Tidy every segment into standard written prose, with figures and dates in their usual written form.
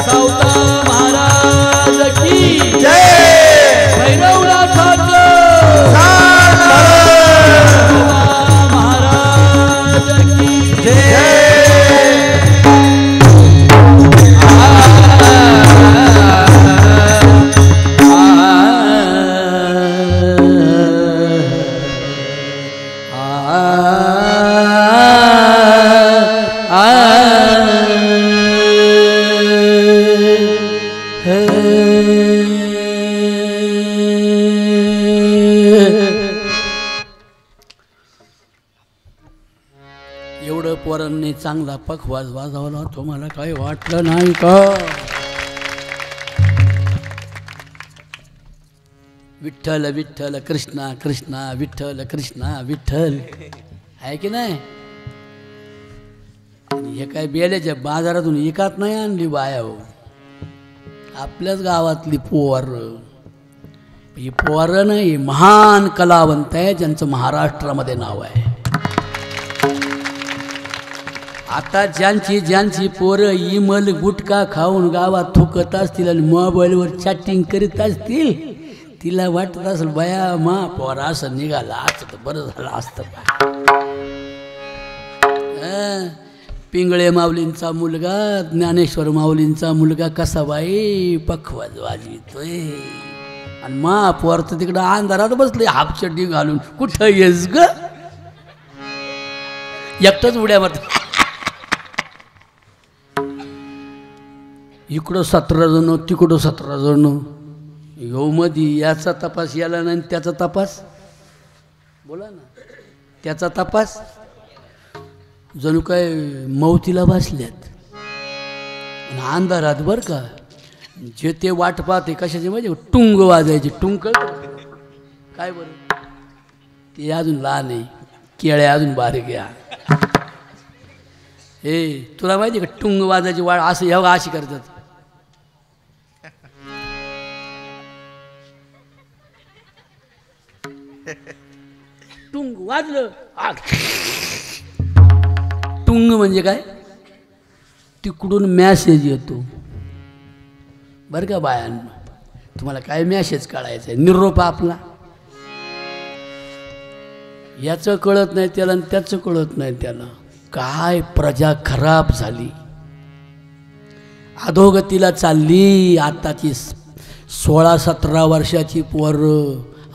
सावता महाराज की जय भैरवनाथाचं महाराज की जय एवढं पोरांनी चांगला पखवाज वाजवला तुम्हाला काही वाटलं नाही का? विठ्ठल विठ्ठल कृष्णा कृष्णा विठ्ठल कृष्णा विठ्ठल आहे की नाही? हे काय बेल्याच्या बाजारातून एकात नाही आणली बाया हो, आपल्याच गावातली पोर. ही पोरं नाही, महान कलावंत आहे ज्यांचं महाराष्ट्रामध्ये नाव आहे. आता ज्यांची पोरं इमल गुटखा खाऊन गावात थुकत असतील आणि मोबाईलवर चॅटिंग करीत असतील, तिला वाटत असेल बया मा पोरा असं निघाला असतं तर बरं झालं असतं. पिंगळे माऊलींचा मुलगा ज्ञानेश्वर माऊलींचा मुलगा कसा बाई पखवाज वाजवितोय आणि मा पोर तर तिकडं अंधारात बसले हापचड्डी घालून. कुठं येस ग? एकटंच उड्या मारत. इकडं 17 जण तिकडं 17 जण. यो मध्ये याचा तपास याला नाही, त्याचा तपास बोला ना, त्याचा तपास जणू काय मौतीला बसल्यात अंधारात. बरं का, जे ते वाट पाहते कशाचे म्हणजे टुंग वाजायचे. टुंग काय बरं, ते अजून लहान आहे, केळ्या अजून बारीक आहे. हे तुला माहिती का टुंग वाजायची वाढ असं एवढा अशी करतात. टुंग वाजलं. टुंग म्हणजे काय, तिकडून मॅसेज येतो. बरं का बायांनो, तुम्हाला काय मॅसेज काढायचा आहे? निरोप आपला. याचं कळत नाही त्याला आणि त्याचं कळत नाही त्याला. काय प्रजा खराब झाली, अधोगतीला चालली. आताची 16-17 वर्षाची पोर.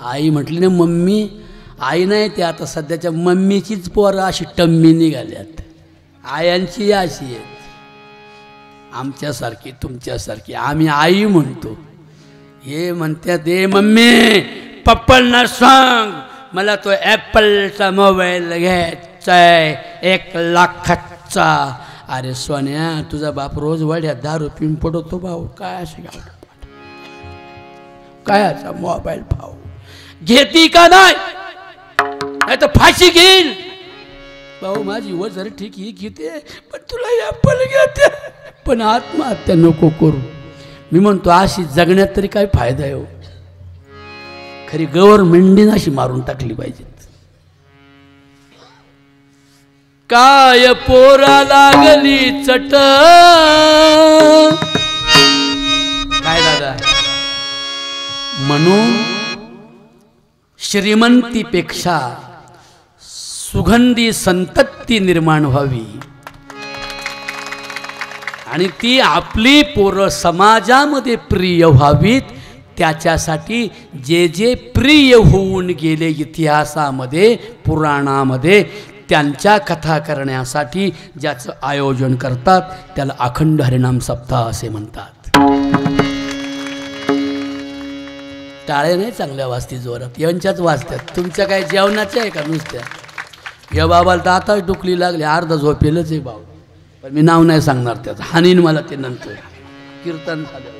आई म्हटली ना मम्मी, आई नाही ते आता सध्याच्या मम्मीचीच पोरं अशी टम्मी निघाल्यात. आयांची अशी आहेत, आमच्यासारखी तुमच्यासारखी. आम्ही आई म्हणतो, हे म्हणतात हे मम्मी पप्पांना सांग मला तो ॲपलचा मोबाईल घ्यायचा आहे 1 लाखाचा. अरे सोन्या, तुझा बाप रोज वाड्या दारू पिऊन पडतो भाऊ. काय असे काय असा मोबाईल भाऊ घेती का नाही तर फाशी घेईल भाऊ. माझी वजर ठीक ही घेते पण तुला ॲपल घेते. पण आत्महत्या नको करू. मी म्हणतो अशी जगण्यात तरी काय फायदा आहे हो. खरी गव्हर्नमेंटने अशी मारून टाकली पाहिजे. काय पोरा लागली चट. काय दादा, म्हणून श्रीमंतीपेक्षा सुगंधी संतती निर्माण व्हावी आणि ती आपली पोरं समाजामध्ये प्रिय व्हावीत. त्याच्यासाठी जे जे प्रिय होऊन गेले इतिहासामध्ये पुराणामध्ये, त्यांच्या कथा करण्यासाठी ज्याचं आयोजन करतात त्याला अखंड हरिनाम सप्ताह असे म्हणतात. टाळे नाही चांगल्या वाजती जोरात, यांच्याच वाजतात. तुमच्या काय जेवणाच्या आहे का नुसत्या? या बाबाला तर आताच डुकली लागली, अर्धा झोपेलच आहे भाऊ. पण मी नाव नाही सांगणार त्याचं, हानीन मला ते नंतर कीर्तन झालं.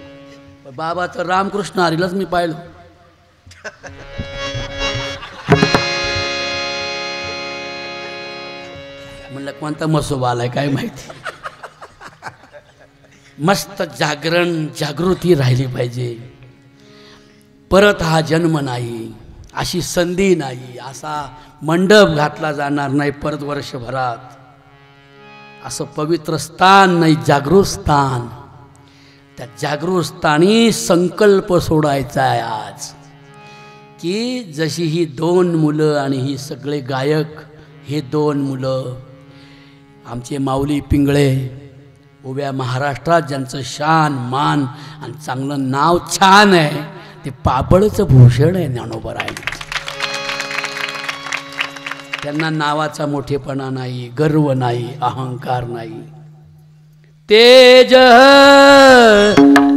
बाबाचं रामकृष्ण हरीलाच मी पाहिलं. म्हणलं कोणता मसोबा आलाय काय माहिती. मस्त जागरण जागृती राहिली पाहिजे. परत हा जन्म नाही, अशी संधी नाही, असा मंडप घातला जाणार नाही परत वर्षभरात. असं पवित्र स्थान नाही, जागृत स्थान. त्या जागृत स्थानी संकल्प सोडायचा आहे आज, की जशी ही 2 मुलं आणि ही सगळे गायक, हे 2 मुलं आमचे माऊली पिंगळे उभ्या महाराष्ट्रात ज्यांचं शान मान आणि चांगलं नाव छान आहे, ते पाबळचं भूषण आहे ज्ञानोबराय. त्यांना नावाचा मोठेपणा नाही, गर्व नाही, अहंकार नाही. तेज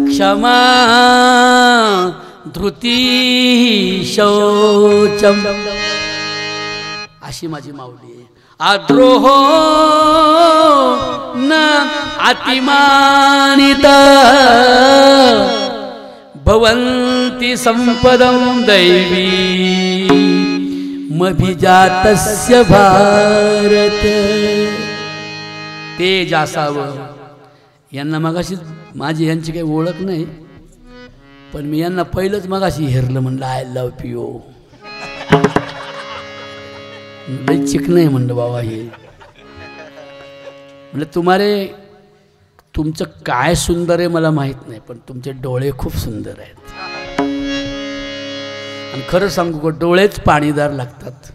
क्षमा धृती शौचम अशी माझी माऊली आहे. आद्रोह न अतिमानित भवन्ति संपदं दैवी मभिजातस्य भारत. तेज असावं. यांना मगाशी माझी यांची काही ओळख नाही, पण मी यांना पहिलंच मगाशी हेरलं, म्हणलं आय लव्ह यू. लय चिकन आहे म्हणलं बाबा हे. म्हणलं तुमचं काय सुंदर आहे मला माहीत नाही, पण तुमचे डोळे खूप सुंदर आहेत. आणि खरं सांगू का, डोळेच पाणीदार लागतात.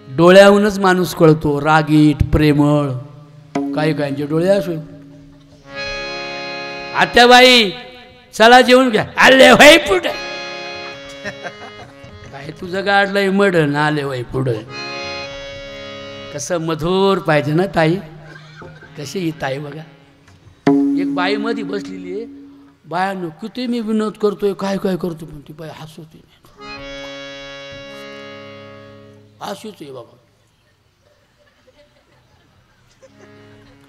डोळ्याहूनच माणूस कळतो, रागीट प्रेमळ. काही काहींचे डोळे असो. आत्याबाई चला जेवून घ्या. आले वय पुढे काय तुझं गाडलंय मडण, आले वय पुढे. कसं मधुर पाहिजे ना ताई. कशी ही ताई बघा. एक बाई मध्ये बसलेली आहे. बायानं किती मी विनोद करतोय, काय काय करतो, पण ती बाई हसवते. हसूच आहे बाबा.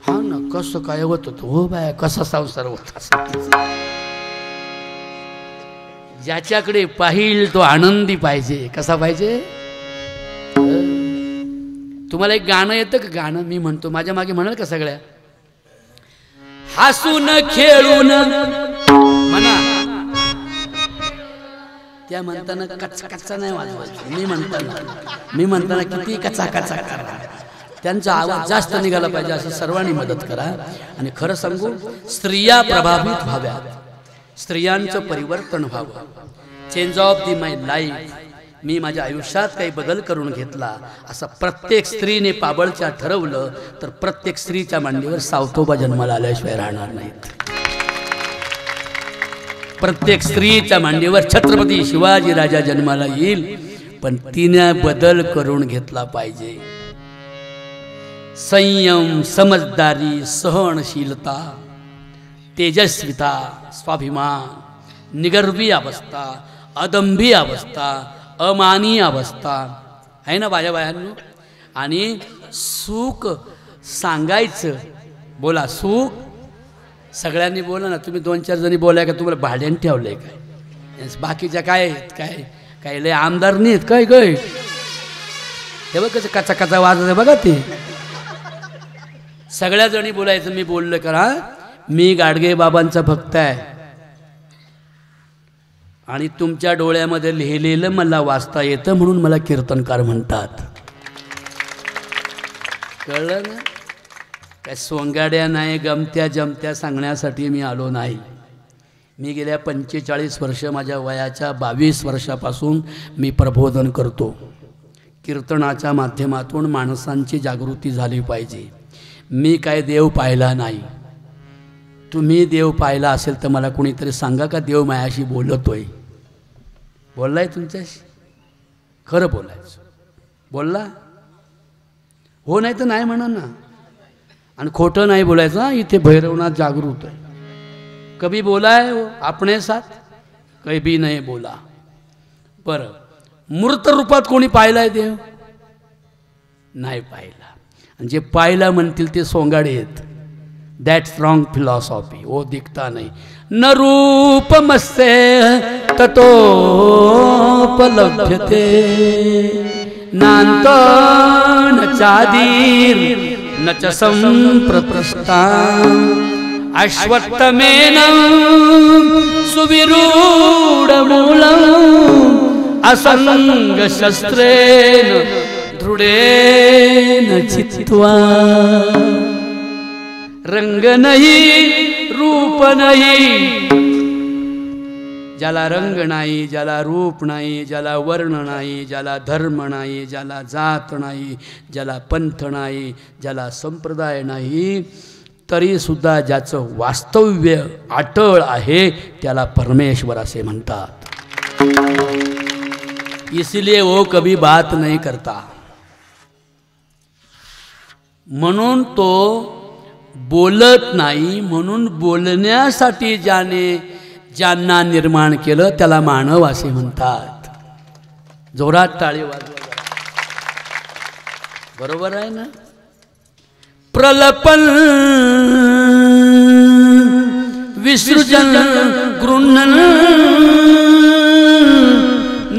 हा ना, कसं काय होत होतं हो बाया, कसा संसार होता. ज्याच्याकडे पाहिल तो आनंदी पाहिजे. कसा पाहिजे. तुम्हाला एक गाणं येतं का? गाणं मी म्हणतो, माझ्या मागे म्हणाल का सगळ्या? हसून खेळून म्हणा. त्या म्हणताना कच्चा कच्चा नाही वाजवायचं. मी म्हणताना किती कच्चा कच्चा करा. त्यांचा आवाज जास्त निघाला पाहिजे, असं सर्वांनी मदत करा. आणि खरं सांगू, स्त्रिया प्रभावित व्हाव्यात, स्त्रियांचं परिवर्तन व्हावं. Change of the my life. मी माझ्या आयुष्यात काही बदल करून घेतला असं प्रत्येक स्त्रीने पाबळच्या ठरवलं तर प्रत्येक स्त्रीच्या मांडीवर सावतोबा जन्माला आल्याशिवाय राहणार नाहीत. प्रत्येक स्त्रीच्या मांडीवर छत्रपती शिवाजी राजा जन्माला येईल, पण तिने बदल करून घेतला पाहिजे. संयम, समजदारी, सहनशीलता, तेजस्विता, स्वाभिमान, निगर्वी अवस्था, अदंभी अवस्था, अमानी अवस्था आहे ना माझ्या बायांनो. आणि सुख सांगायचं. बोला सुख. सगळ्यांनी बोला ना. तुम्ही 2-4 जणी बोलाय का? तुम्हाला भाड्याने ठेवलंय काय? बाकीच्या काय आहेत? काय लय आमदार नाहीत काय काय? हे बघ कसं कचा कचा वाजत बघा. ते सगळ्या जणी बोलायचं. मी बोललं करा, मी गाडगे बाबांचा भक्त आहे आणि तुमच्या डोळ्यामध्ये लिहिलेलं मला वाचता येतं म्हणून मला कीर्तनकार म्हणतात. कळलं ना? काय सोंगाड्या नाही, गमत्या जमत्या सांगण्यासाठी मी आलो नाही. मी गेल्या 45 वर्ष, माझ्या वयाच्या 22 वर्षापासून मी प्रबोधन करतो. कीर्तनाच्या माध्यमातून माणसांची जागृती झाली पाहिजे. मी काय देव पाहिला नाही. तुम्ही देव पाहिला असेल तर मला कोणीतरी सांगा का देव मायाशी बोलतोय? बोललाय तुमच्याशी? खरं बोलायचं. बोलला हो, नाही तर नाही म्हणा ना. आणि खोटं नाही बोलायचं. इथे भैरवनाथ जागृत आहे. कभी बोला है वो अपने साथ? कभी नाही बोला. बरं, मूर्त रूपात कोणी पाहिलाय देव? नाही पाहिला. आणि जे पाहिला म्हणतील ते सोंगाडे आहेत. That's wrong philosophy. वो दिखता नहीं. न रूपमस्ये ततोपलभ्यते नान्तो न चादीर न च संप्रतिष्ठा अश्वत्थमेन सुविरूढमूलं असंग शस्त्रेण दृढेन चित्वा. रंग नहीं रूप नाही, ज्याला रंग नाही, ज्याला रूप नाही, ज्याला वर्ण नाही, ज्याला धर्म नाही, ज्याला जात नाही, ज्याला पंथ नाही, ज्याला संप्रदाय नाही, तरी सुद्धा ज्याचं वास्तव्य अटळ आहे त्याला परमेश्वर असे म्हणतात. इसलिए वो कभी बात नहीं करता. म्हणून तो बोलत नाही. म्हणून बोलण्यासाठी ज्यांना निर्माण केलं त्याला मानव असे म्हणतात. जोरात टाळी वाजवा. बरोबर आहे ना. प्रलपन विसृजन गृह्णन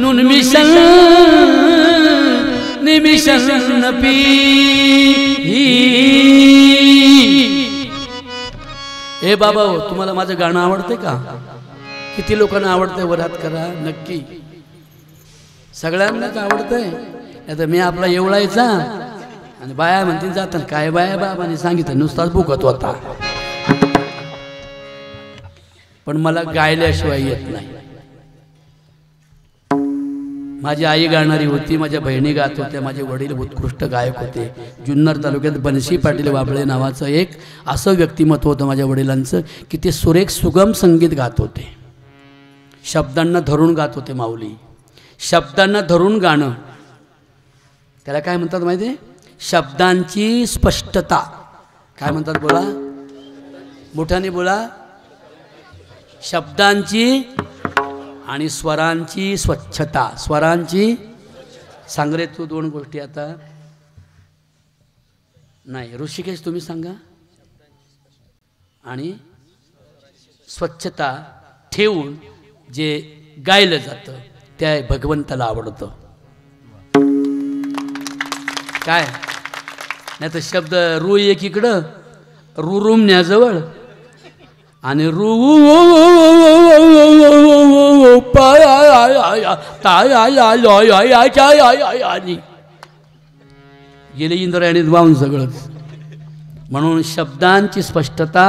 नुन्मिषन् निमिषन् पी. ए बाबा, तुम्हाला माझं गाणं आवडते का? किती लोकांना आवडतंय वरात करा नक्की. सगळ्यांनाच आवडतंय. आता मी आपला एवढायचा आणि बाया म्हणतील जातात काय बाया बाबाने सांगितलं नुसताच भुकत होता. पण मला गायल्याशिवाय येत नाही. माझी आई गाणारी होती, माझ्या बहिणी गात होत्या, माझे वडील उत्कृष्ट गायक होते. जुन्नर तालुक्यात बनशी पाटील वाबळे नावाचं एक असं व्यक्तिमत्व होतं माझ्या वडिलांचं की ते सुरेख सुगम संगीत गात होते. शब्दांना धरून गात होते. माऊली शब्दांना धरून गाणं त्याला काय म्हणतात माहिती आहे? शब्दांची स्पष्टता. काय म्हणतात बोला, मोठ्याने बोला. शब्दांची आणि स्वरांची स्वच्छता. स्वरांची सांग रे तू दोन गोष्टी. आता नाही ऋषिकेश तुम्ही सांगा. आणि स्वच्छता ठेवून जे गायलं जातं त्या भगवंताला आवडतं. काय नाही तर शब्द रू एकीकडं रुरुमण्याजवळ आणि रू गेले इंद्रायणीत वाहून सगळंच. म्हणून शब्दांची स्पष्टता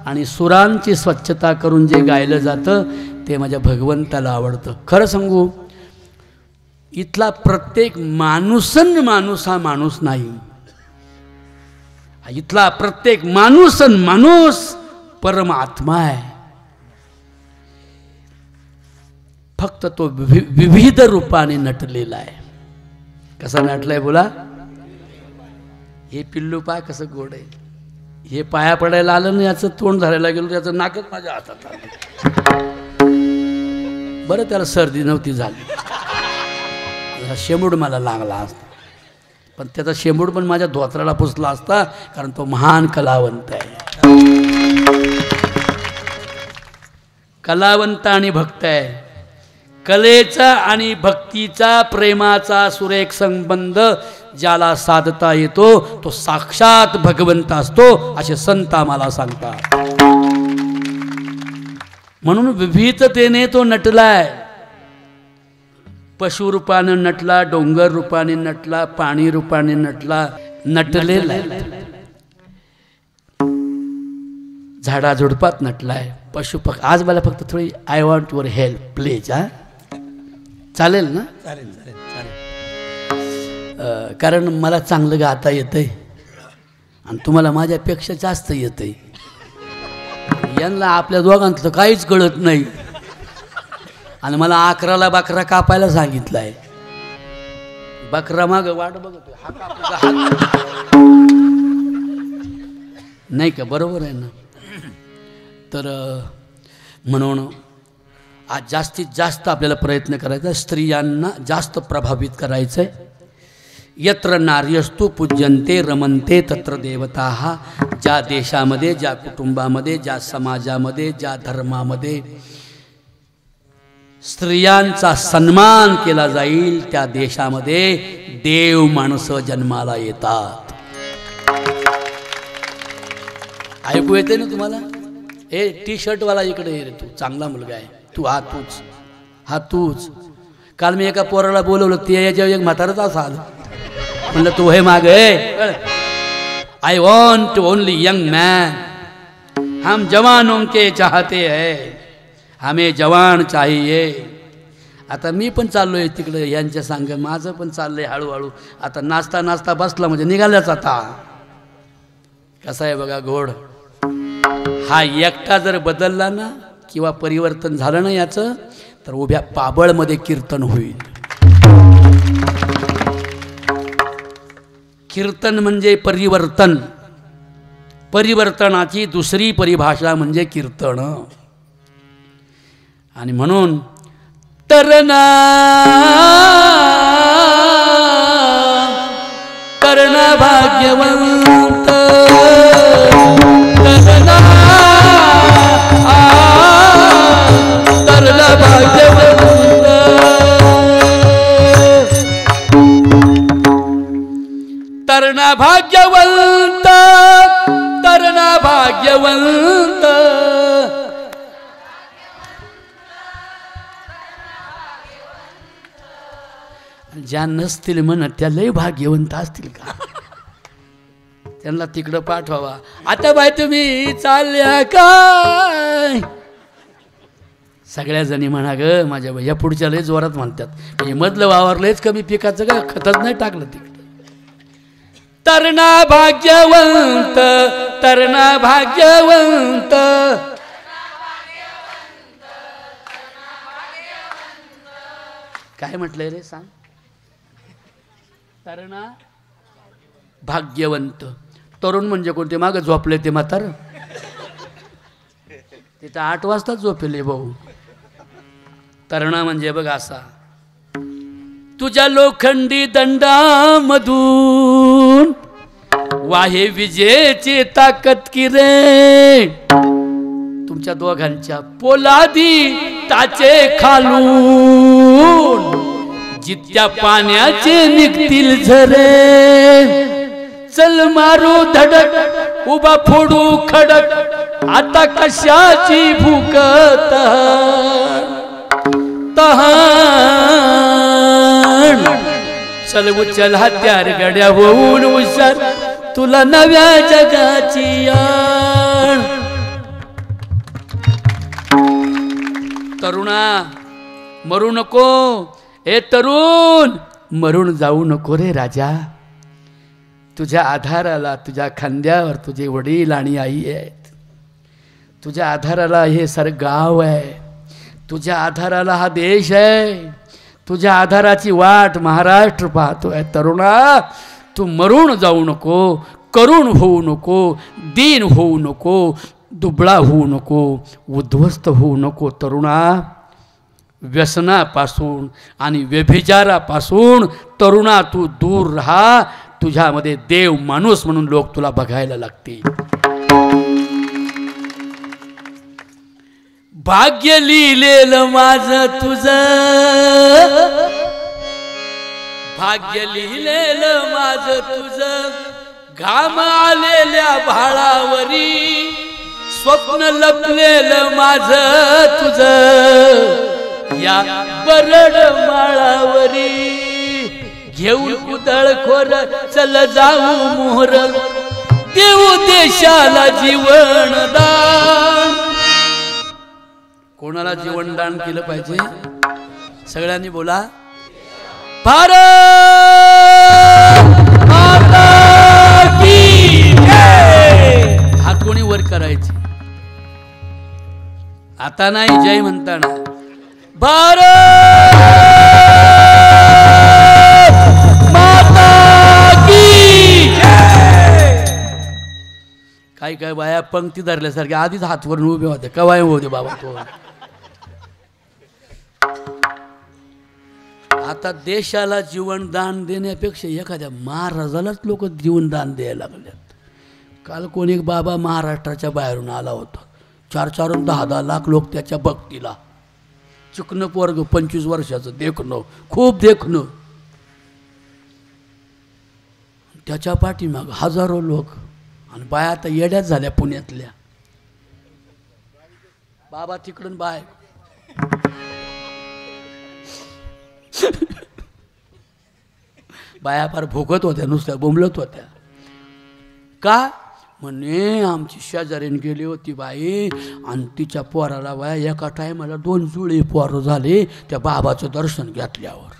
आणि सुरांची स्वच्छता करून जे गायलं जातं ते माझ्या भगवंताला आवडतं. खरं सांगू, इथला प्रत्येक माणूसन माणूस हा माणूस नाही. इथला प्रत्येक माणूसन माणूस परमात्मा आहे. फक्त तो विविध रूपाने नटलेला आहे. कसा नटलाय बोला. हे पिल्लू पाय कसं गोड आहे. हे पाया पडायला आलं ना याचं तोंड धरायला गेलो त्याचं नाकच माझ्या हातात आलं. बरं त्याला सर्दी नव्हती झाली. शेंबूड मला लागला असता पण त्याचा शेंबूड पण माझ्या धोत्राला पुसला असता कारण तो महान कलावंत आहे. कलावंत आणि भक्त आहे. कलेचा आणि भक्तीचा प्रेमाचा सुरेख संबंध ज्याला साधता येतो तो साक्षात भगवंत असतो असे संत आम्हाला सांगतात. म्हणून विविधतेने तो नटलाय. पशु रूपाने नटला, डोंगर रूपाने नटला, पाणी रूपाने नटला, नटलेला झाडाझुडपात नटलाय. पशुपक्षी. आज मला फक्त थोडी I want your help please. हा चालेल ना? चालेल चालेल चालेल. कारण मला चांगलं गाता येतंय आणि तुम्हाला माझ्यापेक्षा जास्त येतंय. यांना आपल्या दोघांतलं काहीच कळत नाही आणि मला 11ला बकरा कापायला सांगितलंय. बकरा माग वाट बघतोय. हा नाही का? बरोबर आहे ना? तर म्हणून आज जास्तीत जास्त आपल्याला प्रयत्न करायचा स्त्रियांना जास्त प्रभावित करायचं आहे. यत्र नार्यस्तु पूज्यन्ते रमन्ते तत्र देवताः. ज्या देशामध्ये, ज्या कुटुंबामध्ये, ज्या समाजामध्ये, ज्या धर्मामध्ये स्त्रियांचा सन्मान केला जाईल त्या देशामध्ये देव माणसं जन्माला येतात. ऐकू येते ना तुम्हाला? हे टी शर्टवाला इकडे ये रे, तू चांगला मुलगा आहे, तू हा तूच. काल मी एका पोराला बोलवलं, ते याच्यावर एक म्हाताराच असा आला. म्हणलं तू हे माग I want only young man. हम जवानों के चाहते हैं, हमें जवान चाहिए. आता मी पण चाललोय तिकडे यांच्या सांग, माझं पण चाललंय हळूहळू. आता नाचता नाचता बसला म्हणजे निघाल्याच आता. कसा आहे बघा घोड. हा एकटा जर बदलला ना किंवा परिवर्तन झालं ना याचं, तर उभ्या पाबळमध्ये कीर्तन होईल. कीर्तन म्हणजे परिवर्तन. परिवर्तनाची दुसरी परिभाषा म्हणजे कीर्तन. आणि म्हणून तरना करणा भाग्यवंत, तरना तरला भाग्यवंत, तरणा भाग्यवंत, तरणा भाग्यवंत. ज्या नसतील म्हणत त्या लय भाग्यवंत असतील का? त्यांना तिकडं पाठवावा. आता बाय तुम्ही चालल्या काय? सगळ्या जणी म्हणा ग माझ्या या पुढच्या लय जोरात म्हणतात. हे मधलं वावर लयच कमी पिकाचं का खतच नाही टाकलं तिकडं. तरणा भाग्यवंत, तरणा भाग्यवंत. काय म्हटलंय रे सांग. तरणा भाग्यवंत. तरुण म्हणजे कोणते? मागं झोपले ते म्हातार. तिथं 8 वाजता झोपले भाऊ. तरणा म्हणजे बघ असा, तुझ्या लोखंडी दंडामधून वाहे विजेची ताकद की रे, तुमच्या दोघांच्या पोलादी ताचे खालून जित्या पाण्याचे निघतील झरे. चल मारू धडक, उभा फोडू खडक, आता कशाची भूक तहान. चल उचल हत्यार गड्या होऊन हुशार, तुला नव्या जगाची आण. तरुणा मरू नको. ए तरुण मरून जाऊ नको रे राजा. तुझ्या आधाराला, तुझ्या खांद्यावर तुझे वडील आणि आई आहेत. तुझ्या आधाराला हे सारं गाव आहे. तुझ्या आधाराला हा देश आहे. तुझ्या आधाराची वाट महाराष्ट्र पाहतोय. तरुणा तू मरून जाऊ नको, करुण होऊ नको, दीन होऊ नको, दुबळा होऊ नको, उद्ध्वस्त होऊ नको. तरुणा व्यसनापासून आणि व्यभिचारापासून तरुणा तू दूर राहा. तुझ्यामध्ये देव माणूस म्हणून लोक तुला बघायला लागतील. भाग्य लिहिलेलं माझं तुझं, भाग्य लिहिलेलं माझं तुझं, घाम आलेल्या भाळावरी स्वप्न लपलेलं माझं तुझं. या बरड माळावरी घेऊन उदळखोर चल जाऊ मोहर, देऊ देशाला जीवनदान. कोणाला जीवनदान केलं पाहिजे? सगळ्यांनी बोला, भारत माता की जय. हात कोणी वर करायचे? आता नाही जय म्हणताना. भारत माता की जय. काय काय बाया पंक्ती धरल्यासारख्या आधीच हातवर उभे होते. कवाय होते बाबा तो. आता देशाला जीवनदान देण्यापेक्षा एखाद्या महाराजालाच लोक जीवनदान द्यायला लागलेत. काल कोणी एक बाबा महाराष्ट्राच्या बाहेरून आला होता. 4-4 आणि 10-10 लाख लोक त्याच्या भक्तीला. चिकन पोरग 25 वर्षाचं देखणं, खूप देखणं. त्याच्या पाठीमाग हजारो लोक. आणि बाया आता येड्याच झाल्या पुण्यातल्या. बाबा तिकडून बाय बाया फार भोगत होत्या, नुसत्या बोंबलत होत्या. का? म्हणे आमची शेजारीन गेली होती बाई आणि तिच्या पोराला बाया एका टायमाला 2 जुळे पोरं झाले त्या बाबाचं दर्शन घेतल्यावर.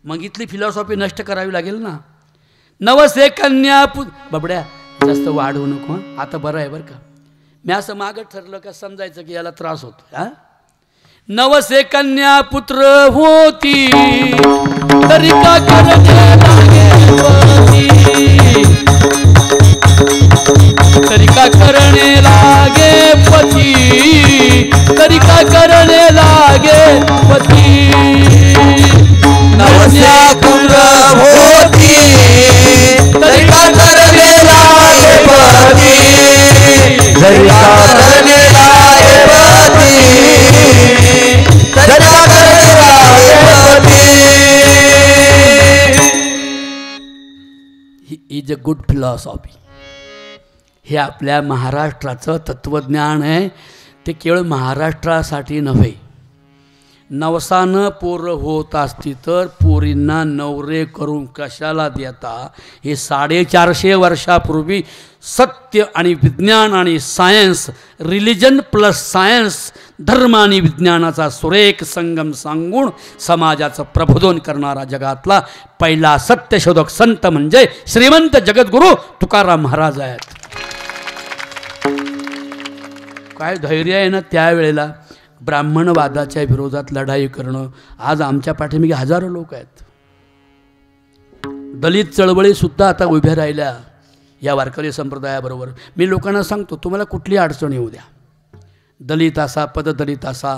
मग इथली फिलॉसॉफी नष्ट करावी लागेल ना. नवसे कन्या बबड्या जास्त वाढवू नको. आता बरं आहे बरं का. मी असं मागं ठरलं का समजायचं की याला त्रास होतो. हा, नवसे कन्या पुत्र होती तरी का करणे लागे पती, तरी का करणे लागे पती, तरी का करणे लागे पती. नवसे पुत्र होती तरी का करणे लागे पती, तरी का करणे लागे पती, तरी का करणे लागे पती. He is a good philosophy. हे आपल्या महाराष्ट्राचं तत्त्वज्ञान आहे. ते केवळ महाराष्ट्रासाठी नव्हे. नवसानं पोरं होत असती तर पोरींना नवरे करून कशाला देता. हे 450 वर्षापूर्वी सत्य आणि विज्ञान आणि सायन्स, रिलिजन प्लस सायन्स, धर्म आणि विज्ञानाचा सुरेख संगम सांगून समाजाचं प्रबोधन करणारा जगातला पहिला सत्यशोधक संत म्हणजे श्रीमंत जगद्गुरू तुकाराम महाराज आहेत. काय धैर्य आहे ना त्यावेळेला ब्राह्मणवादाच्या विरोधात लढाई करणं. आज आमच्या पाठीमागे हजारो लोक आहेत. दलित चळवळीसुद्धा आता उभ्या राहिल्या या वारकरी संप्रदायाबरोबर. मी लोकांना सांगतो तुम्हाला कुठली अडचण येऊ द्या, दलित असा, पददलित असा,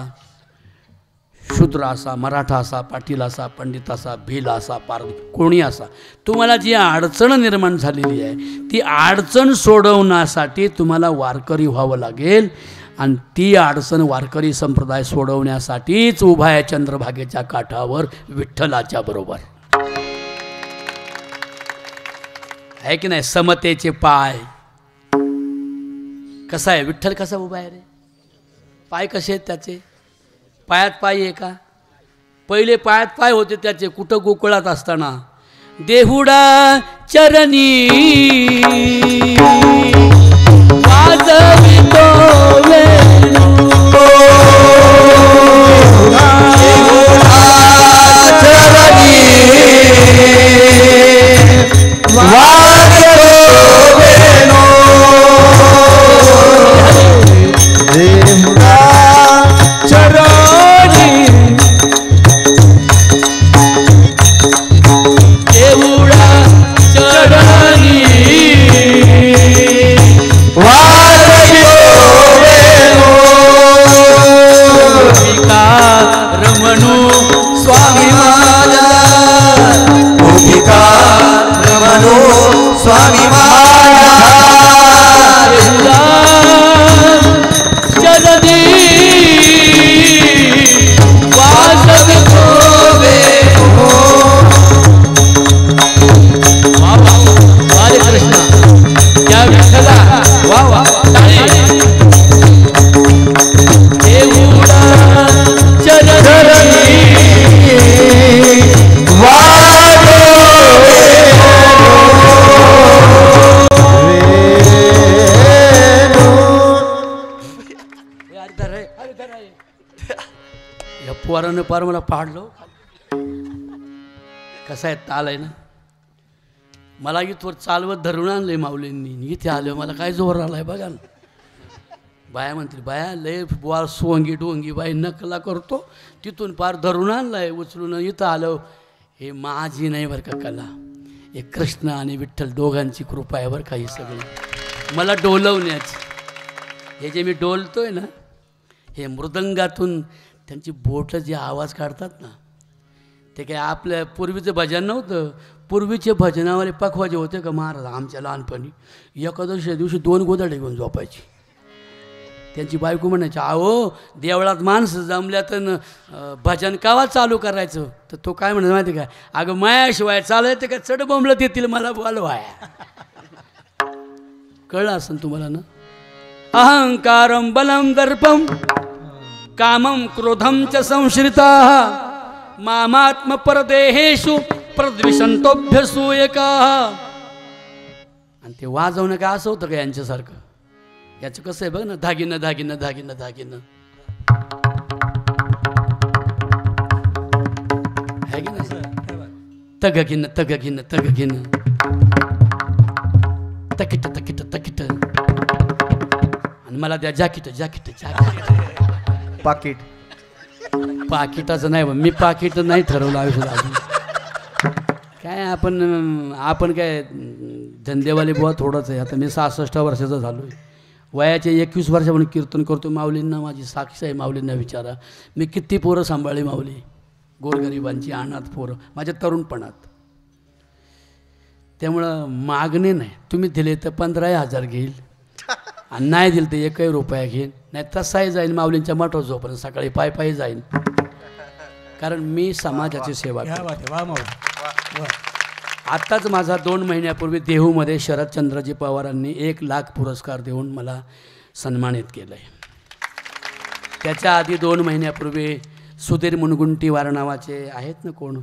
शूद्र असा, मराठा असा, पाटील असा, पंडित असा, भिल असा, कोणी असा, तुम्हाला जी अडचण निर्माण झालेली आहे ती अडचण सोडवण्यासाठी तुम्हाला वारकरी व्हावं लागेल. आणि ती अडचण वारकरी संप्रदाय सोडवण्यासाठीच उभा आहे चंद्रभागेच्या काठावर विठ्ठलाच्या बरोबर. आहे की नाही. समतेचे पाय. कसा आहे विठ्ठल, कसा उभा आहे रे. पाय कसे आहेत त्याचे. पायात पाय आहे का. पहिले पायात पाय होते त्याचे कुठं गोकुळात असताना. देहुडा चरणी वाजवितो वेणू, चरणी वाजवितो वेणू, देहुडा चरणी, देहुडा चरणी रमणू स्वामी माझा, गोपिका रमणू स्वामी माझा, चरणी वाजवितो वेणू. हरे कृष्ण. त्या विठ्ठला वा वा. देहुडा चरणी वाजो या पोरानं पार मला पाडलो. कसा आहे ताल आहे ना. मला इथवर चालवत धरून आणलंय माऊलींनी. इथे आलं मला काय जोर आलाय बघा ना. बाया म्हणतील बाया लय बुवा सोंगी डोंगी बाई नकला करतो. तिथून पार धरून आणलाय उचलून इथं आलं. हे माझी नाही बरं का कला. हे कृष्ण आणि विठ्ठल दोघांची कृपा आहे बरं का. ही सगळी मला डोलवण्याची. हे जे मी डोलतोय ना हे मृदंगातून त्यांची बोटं जे आवाज काढतात ना ते काय आपल्या पूर्वीचं भजन नव्हतं. पूर्वीचे भजनावाले पखवाजे होते का महाराज आमच्या लहानपणी. एकादशीच्या दिवशी 2 गोदाडे घेऊन झोपायची. त्यांची बायको म्हणायची अहो देवळात माणसं जमल्या तर भजन कावा चालू करायचं. तर तो काय म्हणायचं माहिती काय. अगं मायाशिवाय चालायचं का चढ बोंबलत येतील मला बोलवाया. कळलं असेल तुम्हाला ना. अहंकारं बलं दर्पं कामं क्रोधं च संश्रिताः मामात्मपरदेहेषु प्रद्विषन्तोऽभ्यसूयकाः. आणि ते वाजवणं काय असं होतं का यांच्यासारखं? याचं कसं आहे बघ ना, धागिनं धागिनं धागिनं धागिनं आहे की नाही? तगगिनं तगगिनं तगगिनं तकिट तकिट तकिट आणि मला द्या जाकीट जाकीट जाकीट पाकिट. पाकिटाचं नाही बा, मी पाकिट नाही ठरवलं आयुष्यात अजून. काय आपण काय धंदेवाले बुवा थोडंच आहे. आता मी 66 वर्षाचा झालो आहे. वयाच्या 21 वर्षापासून कीर्तन करतो. माऊलींना माझी साक्ष आहे. माऊलींना विचारा मी किती पोरं सांभाळली माऊली, गोरगरिबांची, अनाथ पोरं माझ्या तरुणपणात. त्यामुळं मागणे नाही. तुम्ही दिले तर 15,000 घेईल आणि नाही दिलं तर 1 रुपया घेईन. नाही तसाही जाईल माऊलींच्या मठावर झोपर्यंत, सकाळी पायी पायी जाईन. कारण मी समाजाची सेवा करतो. आत्ताच माझा 2 महिन्यापूर्वी देहूमध्ये शरदचंद्रजी पवारांनी 1,00,000 पुरस्कार देऊन मला सन्मानित केलं आहे. त्याच्या आधी 2 महिन्यापूर्वी सुधीर मुनगुंटीवार नावाचे आहेत ना कोण,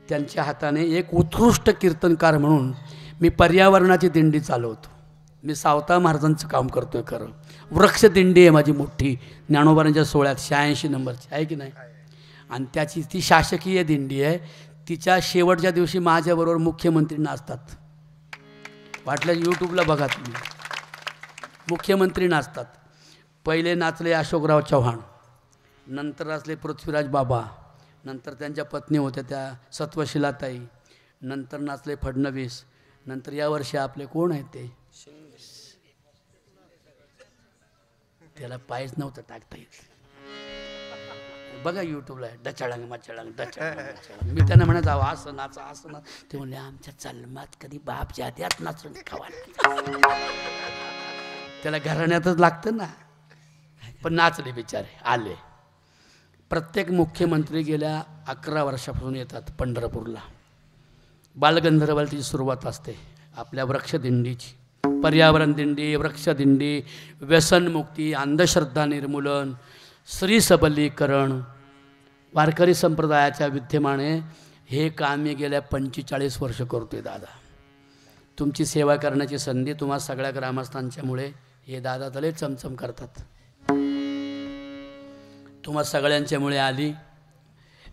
त्यांच्या हाताने एक उत्कृष्ट कीर्तनकार म्हणून मी पर्यावरणाची दिंडी चालवतो. मी सावता महाराजांचं काम करतो आहे. खरं वृक्ष दिंडी आहे माझी मोठी, ज्ञानोबारांच्या 16 86 नंबरची आहे की नाही. आणि त्याची ती शासकीय दिंडी आहे. तिच्या शेवटच्या दिवशी माझ्याबरोबर मुख्यमंत्री नाचतात. वाटलं यूट्यूबला बघा तुम्ही, मुख्यमंत्री नाचतात. पहिले नाचले अशोकराव चव्हाण, नंतर नाचले पृथ्वीराज बाबा, नंतर त्यांच्या पत्नी होत्या त्या सत्वशीलाताई, नंतर नाचले फडणवीस, नंतर यावर्षी आपले कोण आहेत ते, त्याला पायच नव्हतं टाकता येत. बघा यूट्यूबला डचळंग मचळंग डचळंग. मी त्यांना म्हणत जावं असं नाचा असं नाच. ते म्हणले आमच्या जन्मात कधी बाप जात्यात नाचून खावा. त्याला घराण्यातच लागतं ना. पण नाचले बिचारे, आले. प्रत्येक मुख्यमंत्री गेल्या 11 वर्षापासून येतात पंढरपूरला. बालगंधर्वाला तिची सुरुवात असते आपल्या वृक्षदिंडीची. पर्यावरण दिंडी, वृक्षदिंडी, व्यसनमुक्ती, अंधश्रद्धा निर्मूलन, स्त्री सबलीकरण, वारकरी संप्रदायाच्या विद्यमाने हे काम मी गेल्या 45 वर्ष करतोय दादा. तुमची सेवा करण्याची संधी तुम्हा सगळ्या ग्रामस्थांच्यामुळे हे दादा तले चमचम करतात. तुम्हा सगळ्यांच्यामुळे आली.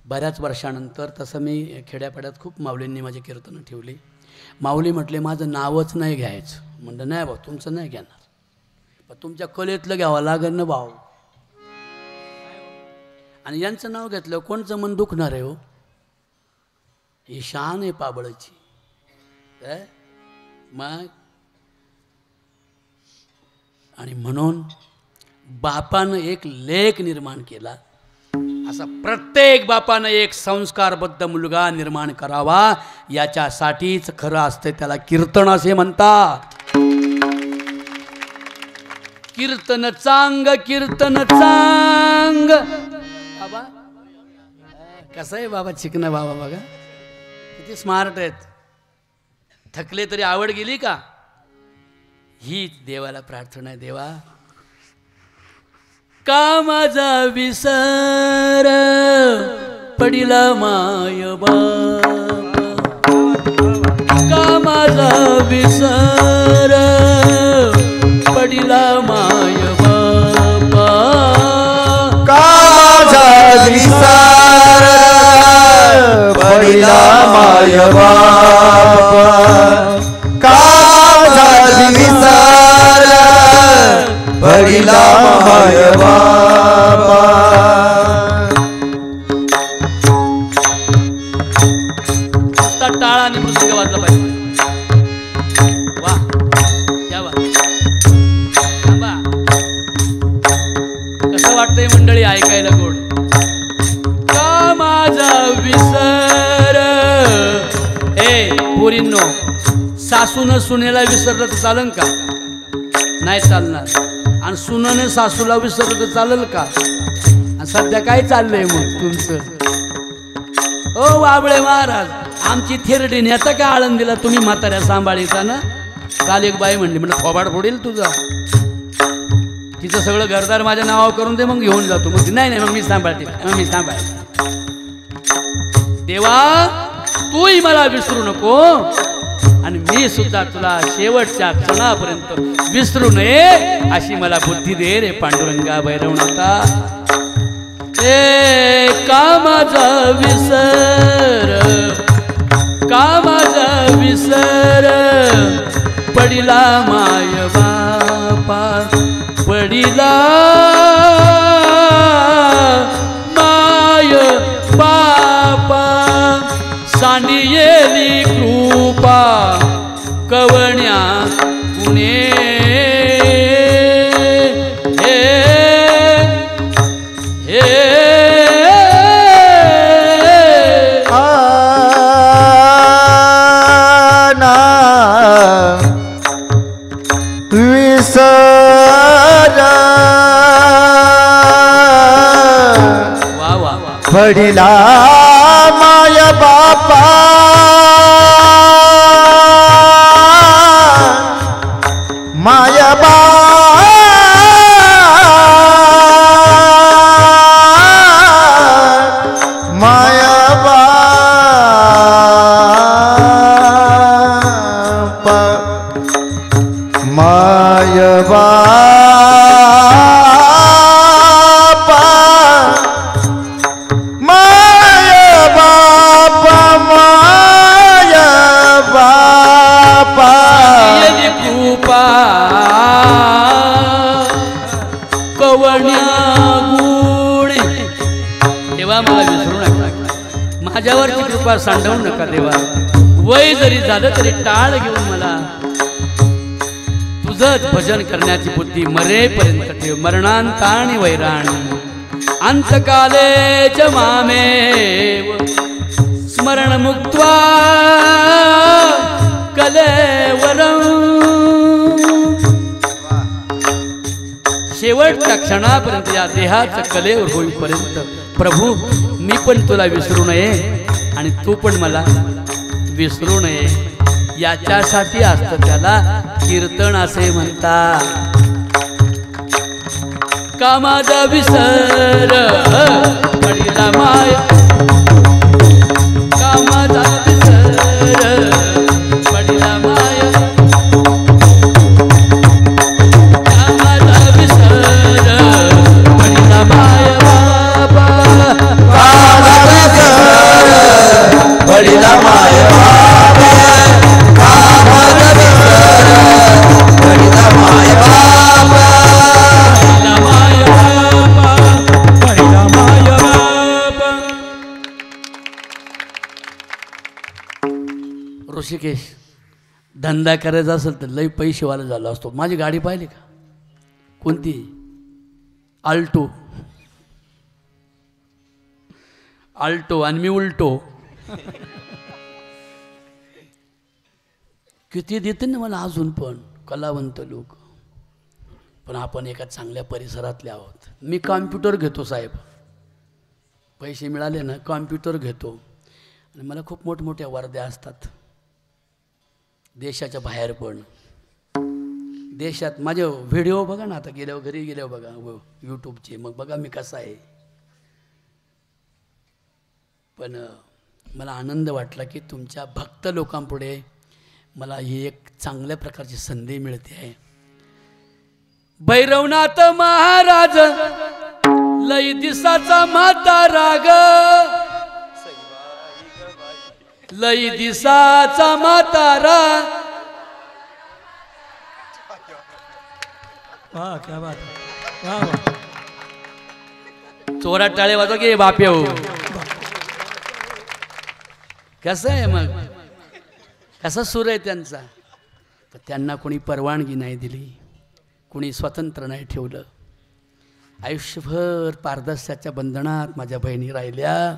बऱ्याच वर्षानंतर तसं मी खेड्यापाड्यात खूप माऊलींनी माझी कीर्तनं ठेवली. माऊली म्हटले माझं नावच नाही घ्यायचं. म्हणलं नाही भाऊ तुमचं नाही घेणार, पण तुमच्या कलेतलं घ्यावं लागेल ना भाऊ. आणि यांचं नाव घेतलं कोणचं मन दुखणार आहे हो. ही शान आहे पाबळची. मग आणि म्हणून बापानं एक लेख निर्माण केला. असा प्रत्येक बापानं एक संस्कारबद्ध मुलगा निर्माण करावा. याच्यासाठीच खरं असते त्याला कीर्तन असे म्हणतात. कीर्तन चांग कीर्तन चांग. बाबा कसं आहे बाबा चिकना बाबा, बघा किती स्मार्ट आहेत. थकले तरी आवड गेली का. ही देवाला प्रार्थना आहे. देवा का माझा विसर पडिला माय बाबा, का माझा विसर पडिला माय बाबा, का माझा विसर पडिला माय बाबा, का माझा विसर पडिला माय बाबा. टाळा आणि मृदुंग वाजला पाहिजे. वा क्या वा. थांबा कसं वाटतंय मंडळी ऐकायला गोड. का माझा विसर. ए पोरींनो, सासून सुनेला विसरलं तर चालन का. नाही चालणार. आणि सुनेने सासूला विसरलं तर चालेल का. आणि सध्या काय चाललंय मग तुमचं. ओ बाबळे महाराज, आमची थेरडी नेता का आळंदीला तुम्ही म्हाताऱ्या सांभाळीचा ना. काल एक बाई म्हणली, म्हणलं फोबाड फोडील तुझा. तिचं सगळं घरदार माझ्या नावावर करून दे मग घेऊन जातो. मग नाही नाही मग मी सांभाळते, मग मी सांभाळते. देवा तूही मला विसरू नको आणि मी सुद्धा तुला शेवटच्या क्षणापर्यंत विसरू नये अशी मला बुद्धी दे रे पांडुरंगा भैरवनाथा. कामाचा विसर कामाचा विसर पडिला माय बापा पडिला माय बापा सांडियेली कृपा कवण्या पुणे पडिला माय बापा माय माय बापा माय माझ्यावरची कृपा सांडवू नका देवा. वय जरी झालं तरी टाळ घेऊन मला तुझंच भजन करण्याची बुद्धी मरेपर्यंत ठेव. मरणांताणी वैराणी अंतकाले च मामेव स्मरण मुक्त्वा कलेवरं. शेवटच्या क्षणापर्यंत या देहाचं कलेवर होईपर्यंत प्रभू मी पण तुला विसरू नये आणि तू पण मला विसरू नये. याच्यासाठी असतं त्याला कीर्तन असे म्हणतात. कामाचा विसर पडिला माय कामाचा विसर पडिला माय कामाचा विसर पडिला माय बाबा पडिला माय बाबा कामाचा विसर पडिला माय बाबा पडिला माय बाबा. ऋषिकेश धंदा करायचा असेल तर लई पैसेवाला झाला असतो. माझी गाडी पाहिली का? कोणती? आल्टो. आल्टो आणि मी उलटो. किती देते ना मला अजून पण कलावंत लोक. पण आपण एका चांगल्या परिसरातले आहोत. मी कॉम्प्युटर घेतो साहेब. पैसे मिळाले ना कॉम्प्युटर घेतो आणि मला खूप मोठमोठ्या वर्ध्या असतात देशाच्या बाहेर. पण देशात माझे व्हिडिओ बघा ना. आता गेल्यावर घरी गेल्यावर बघा यूट्यूबचे. मग बघा मी कसा आहे. पण मला आनंद वाटला की तुमच्या भक्त लोकांपुढे मला ही एक चांगल्या प्रकारची संधी मिळते आहे. भैरवनाथ महाराज लई दिसाचा म्हातारा ग लई दिसाचा म्हातारा. वाह क्या बात. वाह वाह. चोरात टाळे वाजवा की बापे हो. कसं आहे मग कसा सूर आहे त्यांचा. पण त्यांना कोणी परवानगी नाही दिली. कोणी स्वतंत्र नाही ठेवलं. आयुष्यभर पारदर्शाच्या बंधनात माझ्या बहिणी राहिल्या.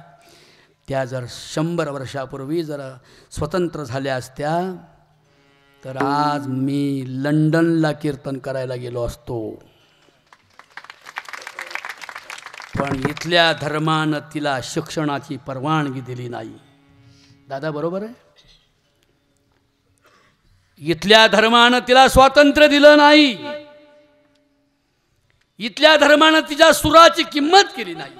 त्या जर 100 वर्षापूर्वी जर स्वतंत्र झाल्या असत्या तर आज मी लंडनला कीर्तन करायला गेलो असतो. पण इथल्या धर्मानं तिला शिक्षणाची परवानगी दिली नाही. दादा बरोबर आहे. इथल्या धर्मानं तिला स्वातंत्र्य दिलं नाही. इथल्या धर्मानं तिच्या सुराची किंमत केली नाही.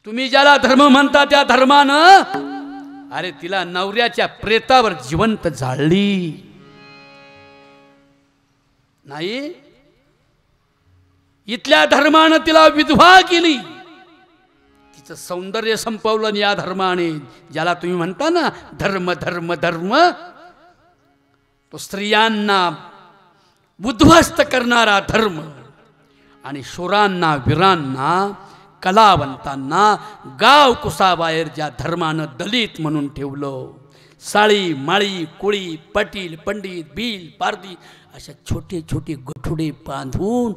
तुम्ही ज्याला धर्म म्हणता त्या धर्मानं अरे तिला नवऱ्याच्या प्रेतावर जिवंत जाळली नाही. इथल्या धर्मानं तिला विधवा केली. तिचं सौंदर्य संपवलं या धर्माने. ज्याला तुम्ही म्हणता ना धर्म धर्म धर्म, तो स्त्रियांना उद्ध्वस्त करणारा धर्म आणि शूरांना वीरांना कलावंतांना गाव कुसाबाहेर ज्या धर्मानं दलित म्हणून ठेवलं. साळी माळी कोळी पाटील पंडित भील पारधी अशा छोटे छोटे गठुडे बांधून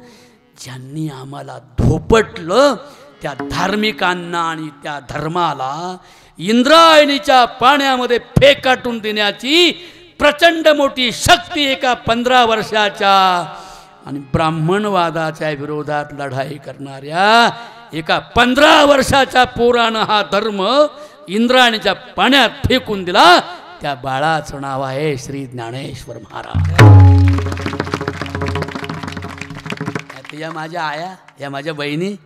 ज्यांनी आम्हाला धोपटलं, त्या धार्मिकांना आणि त्या धर्माला इंद्रायणीच्या पाण्यामध्ये फेकाटून देण्याची प्रचंड मोठी शक्ती एका 15 वर्षाच्या आणि ब्राह्मणवादाच्या विरोधात लढाई करणाऱ्या एका 15 वर्षाच्या पोरानं हा धर्म इंद्रायणीच्या पाण्यात फेकून दिला. त्या बाळाचं नाव आहे श्री ज्ञानेश्वर महाराज. या माझ्या आया, या माझ्या बहिणी,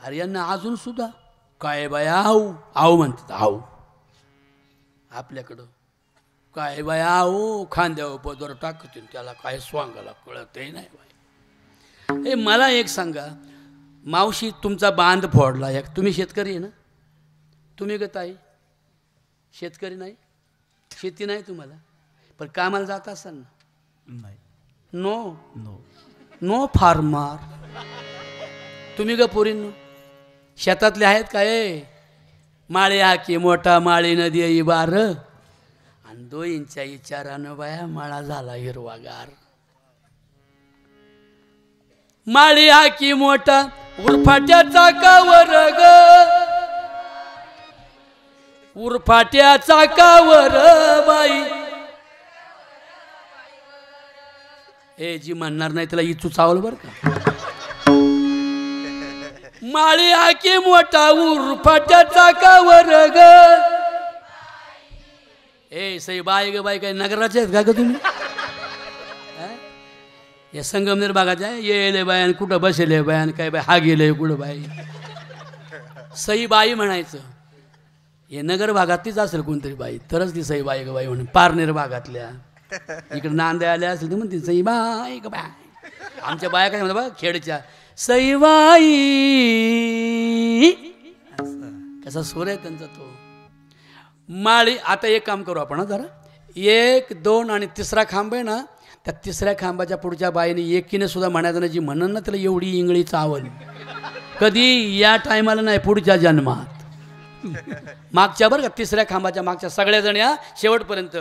अरे यांना अजून सुद्धा काय बाया आऊ आऊ म्हणतात. आऊ आपल्याकडं काय बाया आऊ खांद्यावर पदर टाकतील, त्याला काय स्वांगाला कळतही नाही बाई. हे मला एक सांगा, मावशी तुमचा बांध फोडला, तुम्ही शेतकरी आहे ना? तुम्ही ग ताई शेतकरी नाही? शेती नाही तुम्हाला, पण कामाला जात असाल ना? नाही. No no no farmer. तुम्ही ग पोरींनो शेतातले आहेत काय? माळे हा की मोठा माळी नदी आई बार आणि 2 इंचा इचारानं बाया माळा झाला हिरवागार. माळी हा की मोठा उरफाट्या चाकावर ग, उरफाट्या चाकावर बाई. हे जी म्हणणार नाही त्याला इचू चावल बर का. माळी हा की मोठा उरफाट्या चाकावर ग. ए सई बाई ग बाई काय नगराचे आहेत का ग तुम्ही? हे संगमनेर भागाचे आहे. येले बायान कुठं बसेले बायान काय बाय हा गेले कुठं बाई. सई बाई म्हणायचं. हे नगर भागातलीच असेल कोणतरी बाई तरच ती सई बाई ग बाई म्हणून. पारनेर भागातल्या इकडे नांदे आल्या असेल तर म्हणते सई बाई ग बाय. आमच्या बाया काय म्हणतात बा खेडच्या सई बाई. कसा सूर आहे त्यांचा तो. माळी आता एक काम करू आपण जरा. 1 2 आणि 3रा खांब आहे ना, त्या 3ऱ्या खांबाच्या पुढच्या बाईने एकीने सुद्धा म्हणायचं ना, जी म्हणून ना त्याला एवढी इंगळी चावल कधी या टायमाला नाही, पुढच्या जन्मात. मागच्या बरं का 3ऱ्या खांबाच्या मागच्या सगळ्याजण या शेवटपर्यंत.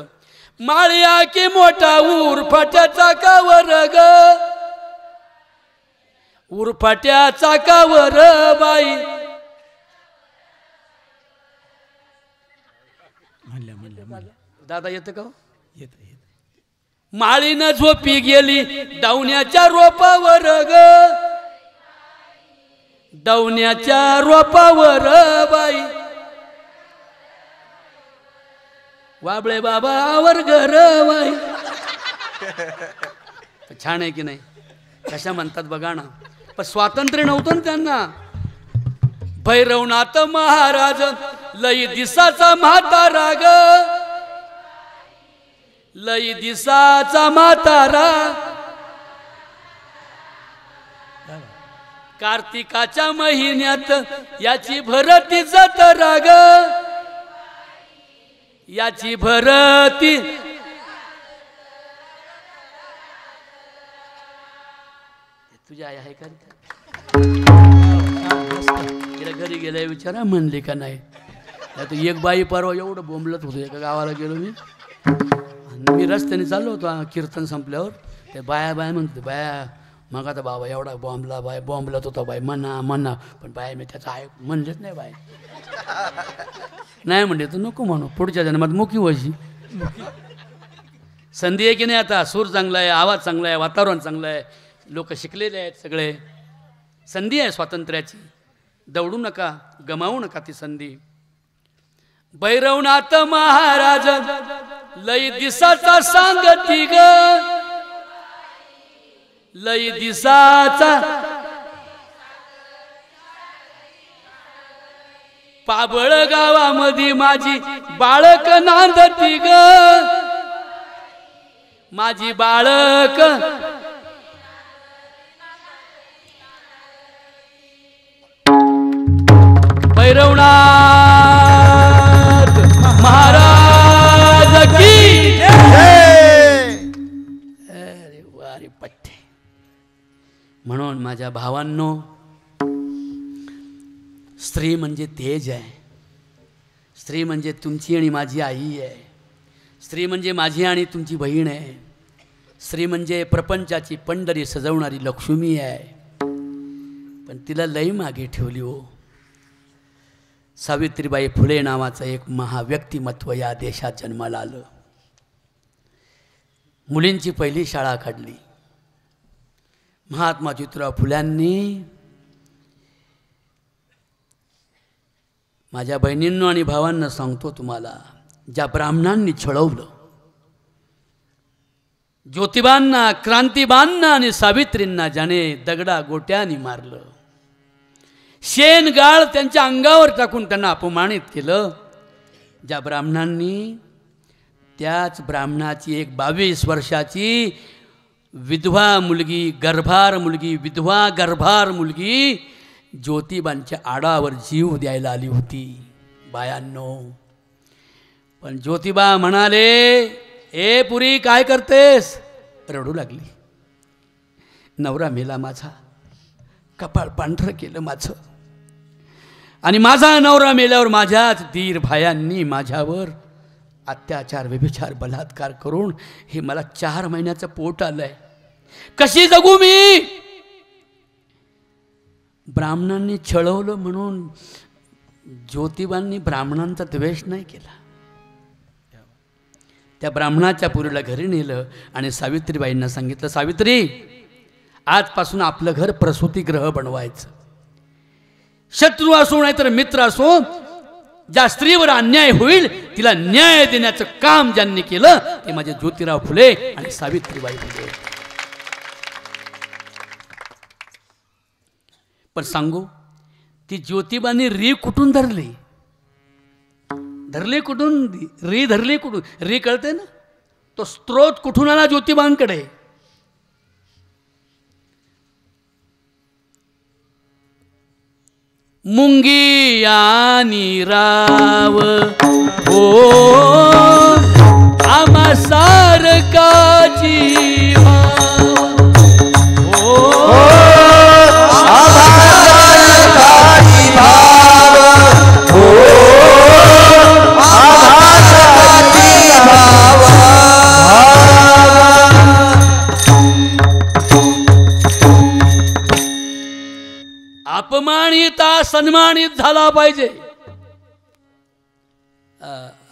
माळ्या की मोठा उरफाट्या चाकावर ग, उरफाट्या चाकावर बाई. दादा येतं का? येत. माळीनं झोपी गेली डावण्याच्या रोपावर ग, डावण्याच्या रोपावर बाई. वाबळे बाबावर घर बाई. छान आहे की नाही? कशा म्हणतात बघा ना. पण स्वातंत्र्य नव्हतं ना त्यांना. भैरवनाथ महाराज लई दिसाचा म्हातारा ग, लई दिसाचा म्हातारा. कार्तिकाच्या महिन्यात याची भरती जत्रा ग, याची भरती. तुझी आई आहे का? तिला घरी गेल्या विचारा म्हणली का नाही. एक बाई परवा एवढं बोंबलत होतो. एका गावाला गेलो मी रस्त्याने चाललो होतो कीर्तन संपल्यावर. ते बाया म्हणतो बाया मग आता बाबा एवढा बॉम्बला बाय बॉम्बलत होता बाई म्हणा पण बाय मी त्याचा ऐक म्हणलेच नाही बाय. नाही म्हणले तर नको म्हणू, पुढच्या जन्मात मुकी व्हायची. संधी आहे की नाही? आता सूर चांगला आहे, आवाज चांगला आहे, वातावरण चांगलं आहे, लोक शिकलेले आहेत सगळे. संधी आहे स्वातंत्र्याची, दौडू नका, गमावू नका ती संधी. भैरवनाथ महाराज लई दिसाचा सांगती ग, लई दिसाचा. पाबळ गावामध्ये माझी बाळक नांदती ग, माझी बाळक भैरवनाथ महाराज की अरे वारे पट्टे. म्हणून माझ्या भावांनो, स्त्री म्हणजे तेज आहे. स्त्री म्हणजे तुमची आणि माझी आई आहे. स्त्री म्हणजे माझी आणि तुमची बहीण आहे. स्त्री म्हणजे प्रपंचाची पंढरी सजवणारी लक्ष्मी आहे. पण तिला लई मागे ठेवली हो. सावित्रीबाई फुले नावाचं एक महाव्यक्तिमत्व या देशात जन्माला आलं. मुलींची पहिली शाळा काढली. महात्मा ज्योतिराव फुल्यांनी माझ्या बहिणींनो आणि भावांना सांगतो तुम्हाला, ज्या ब्राह्मणांनी छळवलं, ज्योतिबांना, क्रांतिबांना आणि सावित्रींना ज्याने दगडा गोट्याने मारलं, शेण गाळ त्यांच्या अंगावर टाकून त्यांना अपमानित केलं, ज्या ब्राह्मणांनी, त्याच ब्राह्मणाची एक 22 वर्षाची विधवा मुलगी, गर्भार मुलगी, विधवा गर्भार मुलगी ज्योतिबांच्या आडावर जीव द्यायला आली होती बायांनो. पण ज्योतिबा म्हणाले, ए पुरी काय करतेस? रडू लागली. नवरा मेला माझा, कपाळ पांढरं केलं माझं, आणि माझा नवरा मेल्यावर माझ्याच दीर भायांनी माझ्यावर अत्याचार, व्यभिचार, बलात्कार करून हे मला 4 महिन्याचं पोट आलंय. कशी जगू मी? ब्राह्मणांनी छळवलं म्हणून ज्योतिबांनी ब्राह्मणांचा द्वेष नाही केला. त्या ब्राह्मणाच्या पुरीला घरी नेलं आणि सावित्रीबाईंना सांगितलं, सावित्री, आजपासून आपलं घर प्रसूतिगृह बनवायचं. शत्रू असो नाहीतर मित्र असो, ज्या स्त्रीवर अन्याय होईल तिला न्याय देण्याचं काम ज्यांनी केलं ते माझे ज्योतिराव फुले आणि सावित्रीबाई फुले. पण सांगू, ती ज्योतिबांनी री कुठून धरली? धरली कुठून? री धरली कुठून? री कळते ना, तो स्त्रोत कुठून आला ज्योतिबांकडे? मुंगी आणि राव हो आम्हा सारकाची अपमानिता सन्मानित झाला पाहिजे.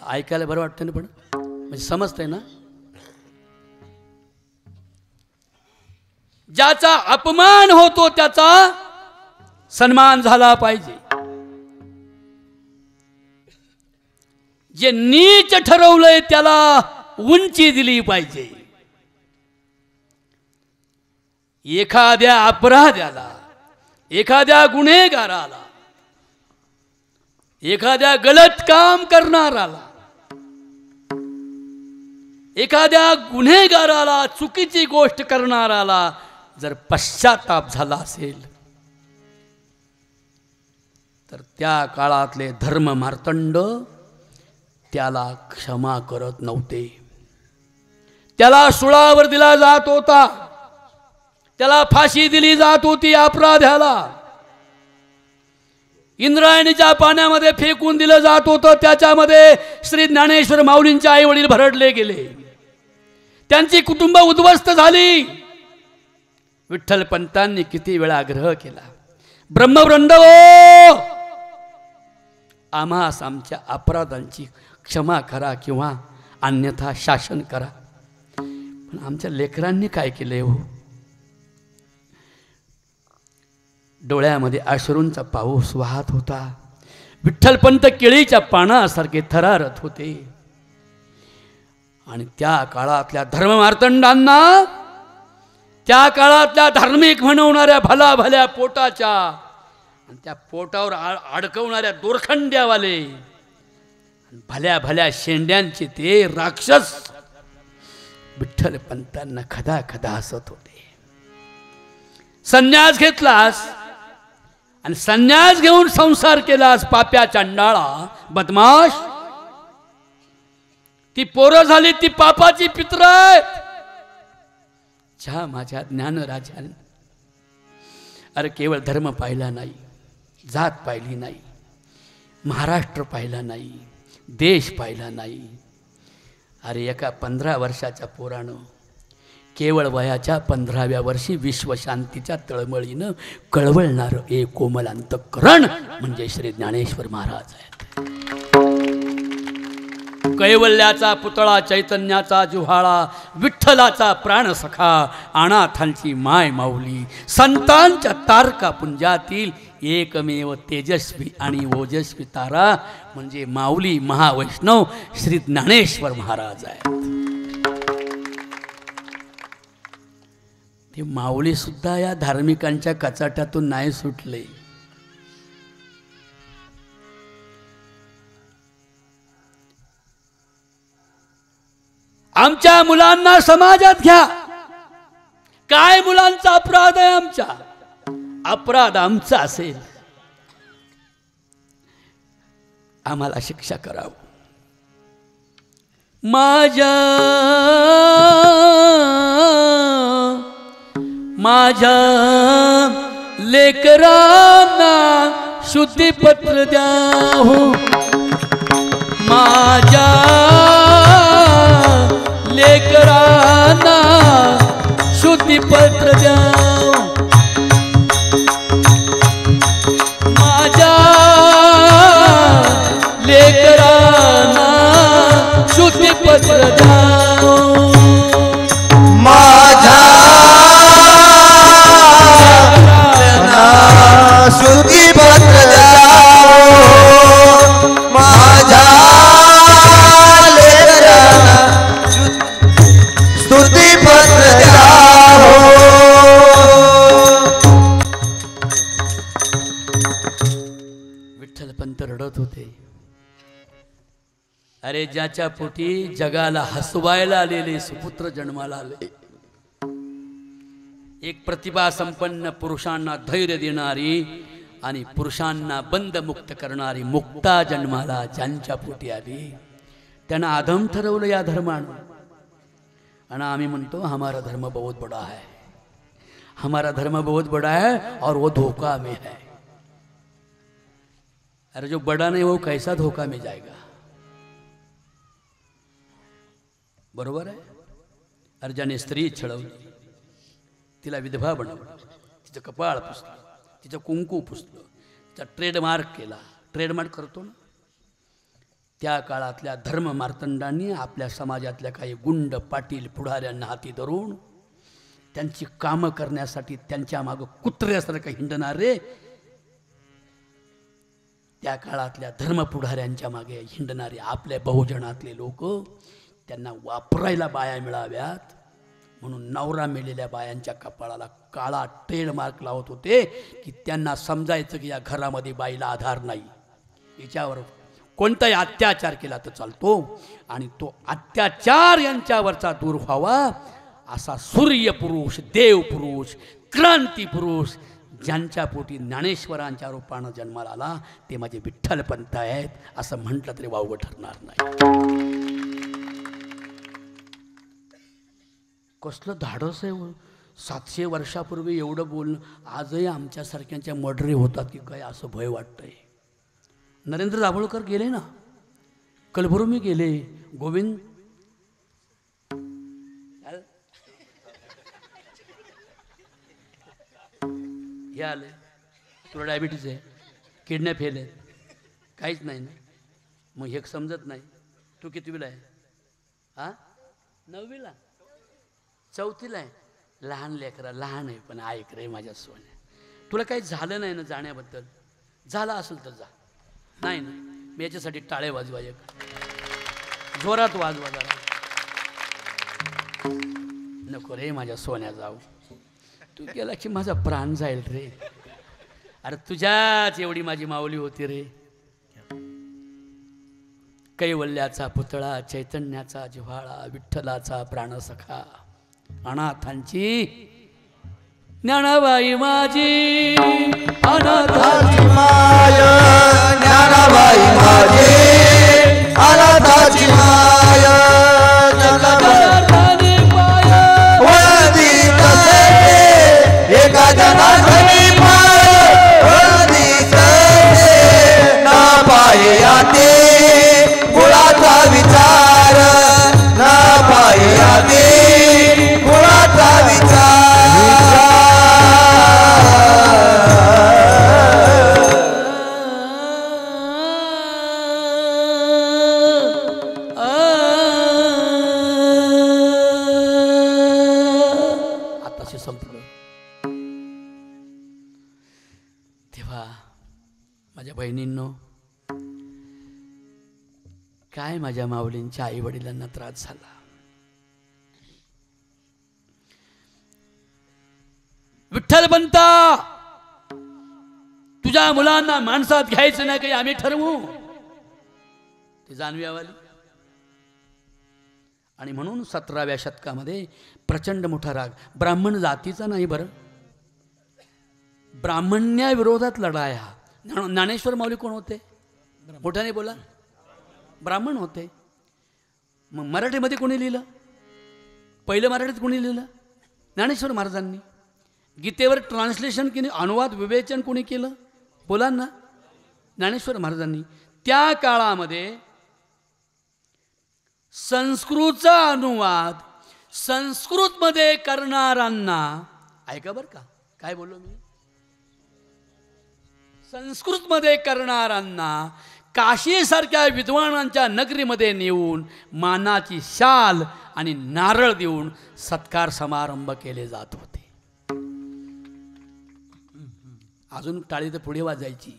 ऐकायला बरं वाटतं ना, पण म्हणजे समजतंय ना. ज्याचा अपमान होतो त्याचा सन्मान झाला पाहिजे. जे नीच ठरवलंय त्याला उंची दिली पाहिजे. एखाद्या अपराध्याला, एखाद्या गुन्हेगाराला, एखाद्या गलत काम करणाराला, एखाद्या गुन्हेगाराला, चुकीची गोष्ट करणाराला जर पश्चाताप झाला असेल तर त्या काळातले धर्म मार्तंड त्याला क्षमा करत नव्हते. त्याला सुळावर दिला जात होता, त्याला फाशी दिली जात होती अपराध्याला. इंद्रायणीच्या पाण्यामध्ये फेकून दिलं जात होतं. त्याच्यामध्ये श्री ज्ञानेश्वर माऊलींचे आई वडील भरडले गेले, त्यांची कुटुंब उद्ध्वस्त झाली. विठ्ठल पंतांनी किती वेळा आग्रह केला, ब्रह्मवृंद हो, आम्हास आमच्या अपराधांची क्षमा करा किंवा अन्यथा शासन करा. पण आमच्या लेकरांनी काय केले हो? डोळ्यामध्ये अश्रूंचा पाऊस वाहत होता. विठ्ठलपंत केळीच्या पानासारखे थरारत होते. आणि त्या काळातल्या धर्ममार्तंडांना, त्या काळातल्या धार्मिक म्हणवणाऱ्या भल्या भल्या पोटाच्या आणि त्या पोटावर अडकवणाऱ्या दोरखंड्यावाले भल्या भल्या शेंड्यांचे ते राक्षस विठ्ठल पंतांना खदा खदा हसत होते. संन्यास घेतलास आणि संन्यास घेऊन संसार केलास पाप्या चांडाळा बदमाश. ती पोरं झाली ती पापाची पित्र आहेत. माझ्या ज्ञानराजाने अरे केवळ धर्म पाहिला नाही, जात पाहिली नाही, महाराष्ट्र पाहिला नाही, देश पाहिला नाही. अरे एका 15 वर्षाच्या पोरानं केवळ वयाच्या 15व्या वर्षी विश्वशांतीच्या तळमळीनं कळवळणारं एक कोमल अंतःकरण म्हणजे श्री ज्ञानेश्वर महाराज आहेत. कैवल्याचा पुतळा, चैतन्याचा जुव्हाळा, विठ्ठलाचा प्राणसखा, अनाथांची माय माऊली, संतांच्या तारका पुंजातील एकमेव तेजस्वी आणि ओजस्वी तारा म्हणजे माऊली महावैष्णव श्री ज्ञानेश्वर महाराज आहेत. ते माऊली सुद्धा या धार्मिकांच्या कचाट्यातून नाही सुटले. आमच्या मुलांना समाजात घ्या. काय मुलांचा अपराध आहे? आमचा अपराध आमचा असेल, आम्हाला शिक्षा करावं. माझ्या लेकरांना शुद्धीपत्र द्यावं. माझ्या लेकरांना शुद्धीपत्र द्यावं. माझ्या लेकरांना शुद्धीपत्र द्यावं. माझ्या शुद्धीपत्र द्यावं. माझ्या लेकरांना स्तुतीपत्र द्यावं. विठ्ठल पंत रडत होते. अरे ज्याच्या पोटी जगाला हसवायला आलेले सुपुत्र जन्माला आले, एक प्रतिभा संपन्न पुरुषांना धैर्य देणारी आणि पुरुषांना बंधमुक्त करणारी मुक्ता जन्माला ज्यांच्या पोटी आली त्यांना आधम ठरवलं या धर्मानं. आणि आम्ही म्हणतो हमारा धर्म बहुत बड़ा है, हमारा धर्म बहुत बड़ा है और वो धोखा में है. अरे जो बड़ा नहीं वो कैसा धोखा में जाएगा? बरोबर आहे. अरे ज्याने स्त्री छळवली, तिला विधवा बनवलं, तिचं कपाळ पुसलं, तिचं कुंकू पुसलं, तिचा ट्रेडमार्क केला. ट्रेडमार्क करतो ना, त्या काळातल्या धर्म मार्तंडांनी आपल्या समाजातल्या काही गुंड पाटील पुढाऱ्यांना हाती धरून त्यांची कामं करण्यासाठी त्यांच्या मागं कुत्र्यासारखं हिंडणारे त्या काळातल्या धर्म पुढाऱ्यांच्या मागे हिंडणारे आपल्या बहुजनातले लोक त्यांना वापरायला बाया मिळाव्यात म्हणून नवरा मेलेल्या बायांच्या कपाळाला काळा ट्रेडमार्क लावत होते की त्यांना समजायचं की या घरामध्ये बाईला आधार नाही, हिच्यावर कोणताही अत्याचार केला तर चालतो आणि तो अत्याचार यांच्यावरचा दूर व्हावा असा सूर्यपुरुष, देवपुरुष, क्रांतिपुरुष ज्यांच्या पोटी ज्ञानेश्वरांच्या रूपानं जन्माला आला ते माझे विठ्ठल पंत आहेत असं म्हटलं तरी वावगं ठरणार नाही. कसलं धाडस आहे. 700 वर्षापूर्वी एवढं बोलणं आजही आमच्यासारख्यांच्या मर्डरी होतात की काय असं भय वाटतंय. नरेंद्र दाभोळकर गेले ना, कलभरूमी गेले, गोविंद हे आले, तुला डायबिटीज आहे, किडनॅप फेल आहे, काहीच नाही ना. मग हे समजत नाही. तू कितवीला आहे? हा 9वीला, 4थीला आहे. लहान लेकरा, लहान आहे पण ऐक रे माझ्या सोन्या, तुला काही झालं नाही ना जाण्याबद्दल? झालं असेल तर जा, नाही ना मी याच्यासाठी टाळे वाजवा, एक जोरात वाजवा जरा. नको रे माझ्या सोन्या जाऊ, तू गेला की माझा प्राण जाईल रे. अरे तुझ्याच एवढी माझी माऊली होती रे. कैवल्याचा पुतळा, चैतन्याचा जिव्हाळा, विठ्ठलाचा प्राणसखा, अनाथांची ज्ञानाबाई माझी, अनाथाची माय ज्ञानाबाई माझी, अनाथाची माय जनार्दनी पाय वंदित एका जनार्दनी पाय वंदित ना पाये आते कुळाचा विचार, ना पाये आते कुळाचा विचार. माझ्या बहिणींनो, काय माझ्या माऊलींच्या आई वडिलांना त्रास झाला. विठ्ठलपंता, तुझ्या मुलांना माणसात घ्यायचं नाही काही आम्ही ठरवू. ते जाणव्यावाली. आणि म्हणून 17व्या शतकामध्ये प्रचंड मोठा राग, ब्राह्मण जातीचा नाही बरं, ब्राह्मण्याविरोधात लढाया. ज्ञानेश्वर माऊली कोण होते? मोठ्याने बोला. ब्राह्मण होते. मग मराठीमध्ये कोणी लिहिलं? पहिलं मराठीत कोणी लिहिलं? ज्ञानेश्वर महाराजांनी. गीतेवर ट्रान्सलेशन केले, अनुवाद विवेचन कोणी केलं? बोला ना, ज्ञानेश्वर महाराजांनी. त्या काळामध्ये संस्कृतचा अनुवाद संस्कृतमध्ये करणाऱ्यांना, ऐका बरं का काय बोललो मी, संस्कृतमध्ये करणाऱ्यांना काशीसारख्या विद्वानांच्या नगरीमध्ये नेऊन मानाची शाल आणि नारळ देऊन सत्कार समारंभ केले जात होते. अजून टाळी तर पुढे वाजायची.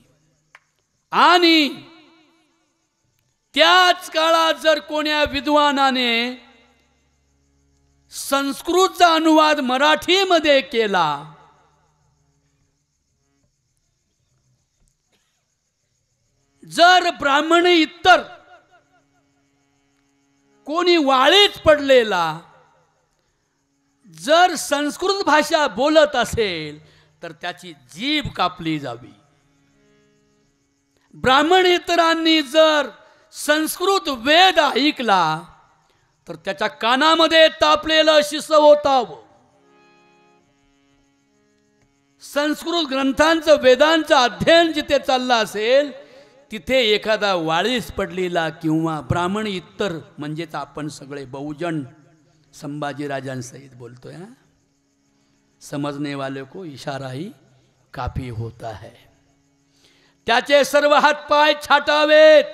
आणि त्याच काळात जर कोण्या विद्वानाने संस्कृतचा अनुवाद मराठीमध्ये केला, जर ब्राह्मण इतर कोणी वाळीत पडलेला जर संस्कृत भाषा बोलत असेल तर त्याची जीभ कापली जावी. ब्राह्मण इतरांनी जर संस्कृत वेद ऐकला तर त्याच्या कानामध्ये तापलेलं शिसं होतावं. संस्कृत ग्रंथांचं वेदांचं अध्ययन जिथे चाललं असेल तिथे एखादा वाळीस पडलेला किंवा ब्राह्मण इतर, म्हणजेच आपण सगळे बहुजन संभाजीराजांसहित बोलतोय, समजने वाले को इशारा ही काफी होता है. त्याचे सर्व हातपाय छाटावेत.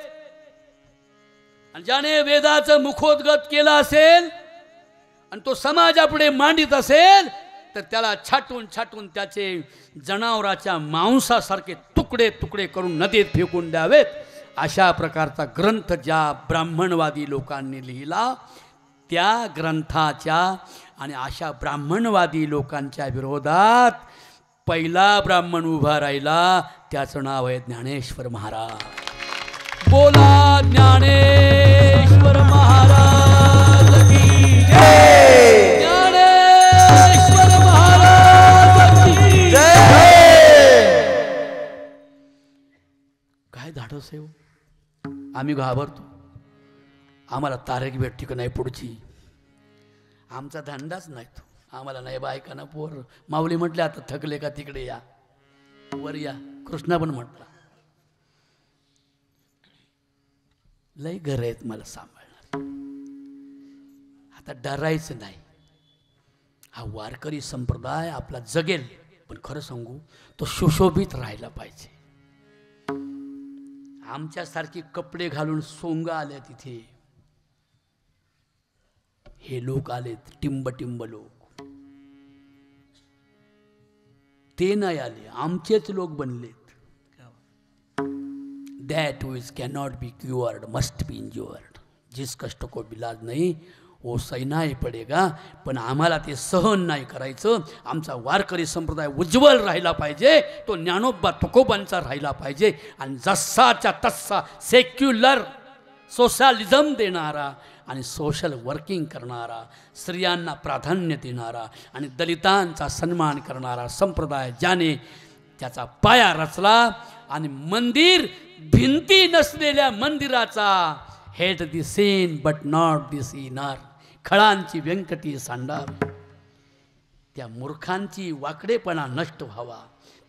आणि ज्याने वेदाचं मुखोद्गत केलं असेल आणि तो समाजापुढे मांडित असेल तर त्याला छाटून छाटून त्याचे जनावराच्या मांसासारखे तुकडे तुकडे करून नदीत फेकून द्यावेत. अशा प्रकारचा ग्रंथ ज्या ब्राह्मणवादी लोकांनी लिहिला, त्या ग्रंथाच्या आणि अशा ब्राह्मणवादी लोकांच्या विरोधात पहिला ब्राह्मण उभा राहिला, त्याचं नाव आहे ज्ञानेश्वर महाराज. बोला ज्ञानेश्वर महाराज की जय. ज्ञानेश्वर महाराज की जय. काय धाडस आहे हो. आम्ही घाबरतो. आम्हाला तारीख भेटती का नाही पुढची, आमचा धंदाच नाही तो. आम्हाला नाही बायका ना पोर. माऊली म्हटले आता थकले का तिकडे या, वर या. कृष्णा पण म्हटला लय घर आहेत मला सांभाळणार, आता डरायचं नाही. हा वारकरी संप्रदाय आपला जगेल, पण खरं सांगू तो सुशोभित राहायला पाहिजे. आमच्यासारखी कपडे घालून सोंग आल्या तिथे, हे लोक आलेत टिंब टिंब लोक, ते नाही आले, आमचेच लोक बनलेत. That which cannot be cured must be endured. जिस कष्ट को इलाज नहीं वो सैनाही पडेगा, पण आम्हाला ते सहन नाही करायचं. आमचा वारकरी संप्रदाय उज्ज्वल राहिला पाहिजे, तो ज्ञानोबा तुकोबांचा राहिला पाहिजे. आणि जसाच्या तसा सेक्युलर सोशलिझम देणारा आणि सोशल वर्किंग करणारा, स्त्रियांना प्राधान्य देणारा आणि दलितांचा सन्मान करणारा संप्रदाय ज्याने त्याचा पाया रचला. आणि मंदिर भिंती नसलेल्या मंदिराचा hate the sin but not the sinner, खळांची व्यंकटी सांडावी. त्या मूर्खांची वाकडेपणा नष्ट व्हावा,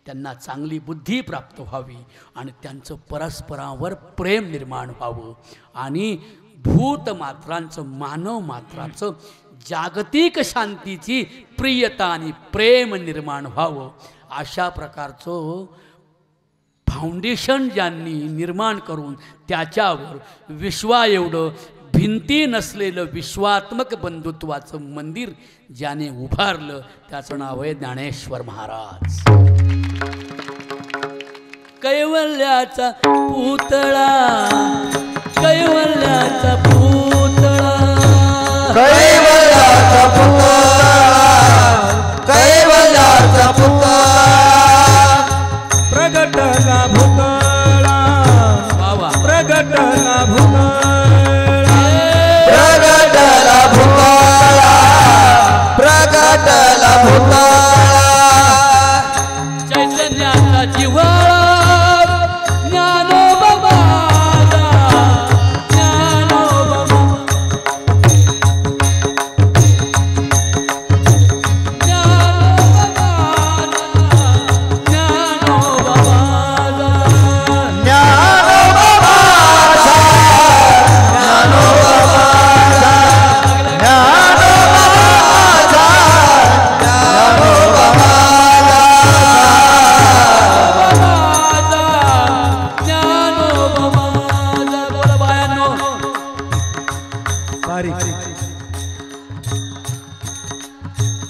त्यांना चांगली बुद्धी प्राप्त व्हावी आणि त्यांचं परस्परावर प्रेम निर्माण व्हावं आणि भूतमात्रांचं मानव मात्राचं जागतिक शांतीची प्रियता आणि प्रेम निर्माण व्हावं. अशा प्रकारचं फाउंडेशन ज्यांनी निर्माण करून त्याच्यावर विश्वा एवढं भिंती नसलेलं विश्वात्मक बंधुत्वाचं मंदिर ज्याने उभारलं त्याचं नाव आहे ज्ञानेश्वर महाराज. कैवल्याचा पुतळा, कैवल्याचा पुतळा, कैवल्याचा पुतळा, कैवल्याचा पुतळा, प्रगटला भूतळा, बाबा प्रगटला भूतळा, प्रगटला भूतळा, प्रगटला भूतळा. चैतन्याचा जिव्हाळा ज्ञानोबा माझा, ज्ञानोबा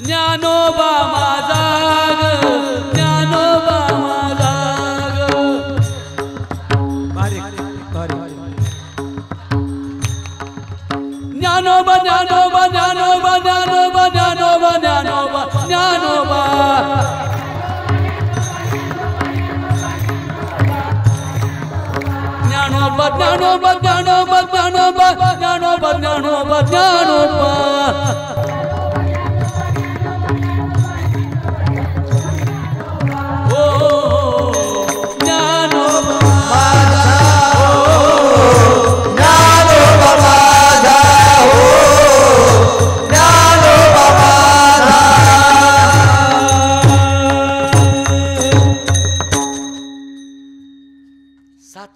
ज्ञानोबा माझा ग, ज्ञानोबा माझा ग. बारीक बारीक ज्ञानोबा ज्ञानोबा ज्ञानोबा ज्ञानोबा ज्ञानोबा ज्ञानोबा ज्ञानोबा. ज्ञानोबा ज्ञानोबा ज्ञानोबा ज्ञानोबा ज्ञानोबा ज्ञानोबा ज्ञानोबा.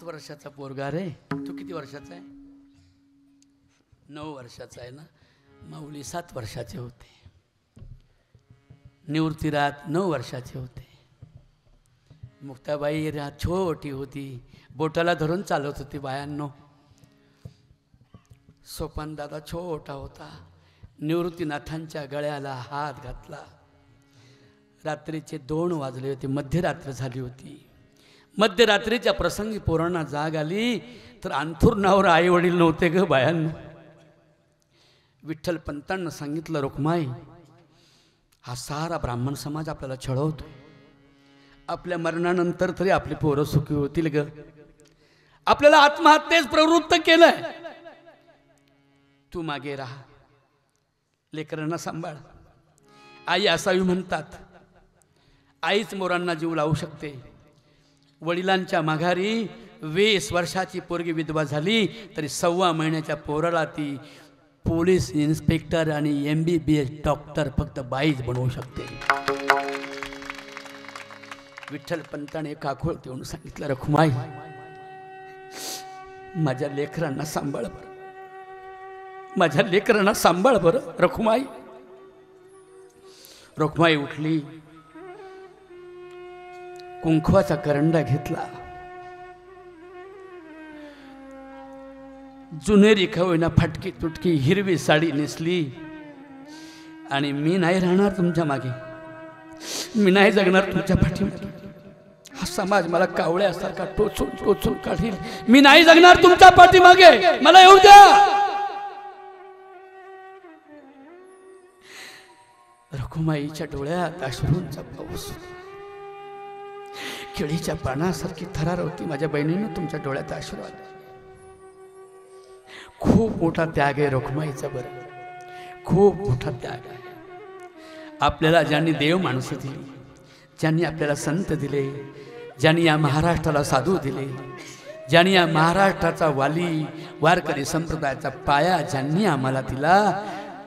वर्षाचा पोरगा रे, तू किती वर्षाचा आहे? 9 वर्षाचा आहे ना. माऊली 7 वर्षाचे होते, निवृत्तीरात 9 वर्षाचे होते, मुक्ताबाई छोटी होती, बोटाला धरून चालवत होती बायांनो. सोपान दादा छोटा होता, निवृत्तीनाथांच्या गळ्याला हात घातला. रात्रीचे 2 वाजले होते, मध्यरात्र झाली होती. मध्यरात्रीच्या प्रसंगी पोरांना जाग आली तर अंथुरणावर आई वडील नव्हते ग बायांनो. विठ्ठल पंतांना सांगितलं, रुक्माई हा सारा ब्राह्मण समाज आपल्याला छळवतो, आपल्या मरणानंतर तरी आपली पोरं सुखी होतील ग. आपल्याला आत्महत्येस प्रवृत्त केलंय, तू मागे राहा, लेकरांना सांभाळ. आई असावी म्हणतात, आईच मोरांना जीव लावू शकते. वडिलांच्या माघारी 20 वर्षाची पोरगी विधवा झाली तरी 1.25 महिन्याच्या पोराला ती पोलीस इन्स्पेक्टर आणि MBBS डॉक्टर फक्त बाईच बनवू शकते. विठ्ठल पंताने एक आखोळ देऊन सांगितलं, रखुमाई माझ्या लेकरांना सांभाळ बरं, माझ्या लेकरांना सांभाळ बरं रखुमाई. रखुमाई उठली, कुंकवाचा करंडा घेतला, जुनेरी खवयना फाटकी तुटकी हिरवी साडी नेसली आणि मी नाही राहणार तुमच्या मागे, मी नाही जगणार तुमच्या पाठीमागे. हा समाज मला कावळ्यासारखा टोचून टोचून काढील, मी नाही जगणार तुमच्या पाठीमागे, मला येऊ द्या. रखुमाईच्या डोळ्यात अश्रूंचा पाऊस, केळीच्या पानासारखी थरार होती. माझ्या बहिणीनं तुमच्या डोळ्यात अश्रू आले. खूप मोठा त्याग आहे रखुमाईचा. बरं, खूप मोठा त्याग आहे. आपल्याला ज्यांनी देव माणसं दिली, ज्यांनी आपल्याला संत दिले, ज्यांनी या महाराष्ट्राला साधू दिले, ज्यांनी या महाराष्ट्राचा वाली वारकरी संप्रदायाचा पाया ज्यांनी आम्हाला दिला,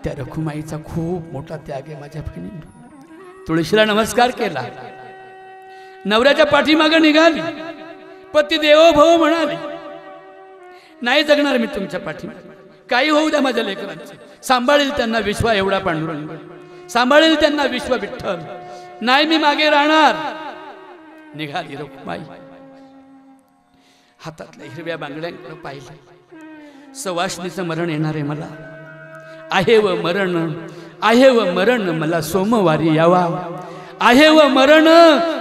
त्या रखुमाईचा खूप मोठा त्याग आहे. माझ्या बहिणीनं तुळशीला नमस्कार केला, नवऱ्याच्या पाठीमागे निघाली, पती देवो भव म्हणाली, नाही जगणार मी तुमच्या पाठीमागे, काही होऊ द्या माझ्या लेकरांचे, सांभाळेल त्यांना विश्वा एवढा पांडुरंग, सांभाळेल त्यांना विश्व विठ्ठल, नाही मी मागे राहणार. निघाली रखुमाई. हातातल्या हिरव्या बांगड्यांकडे पाहिलं. सवाष्णीचं मरण येणार आहे मला, आहे व मरण, आहे व मरण मला सोमवारी यावा, आहे व मरण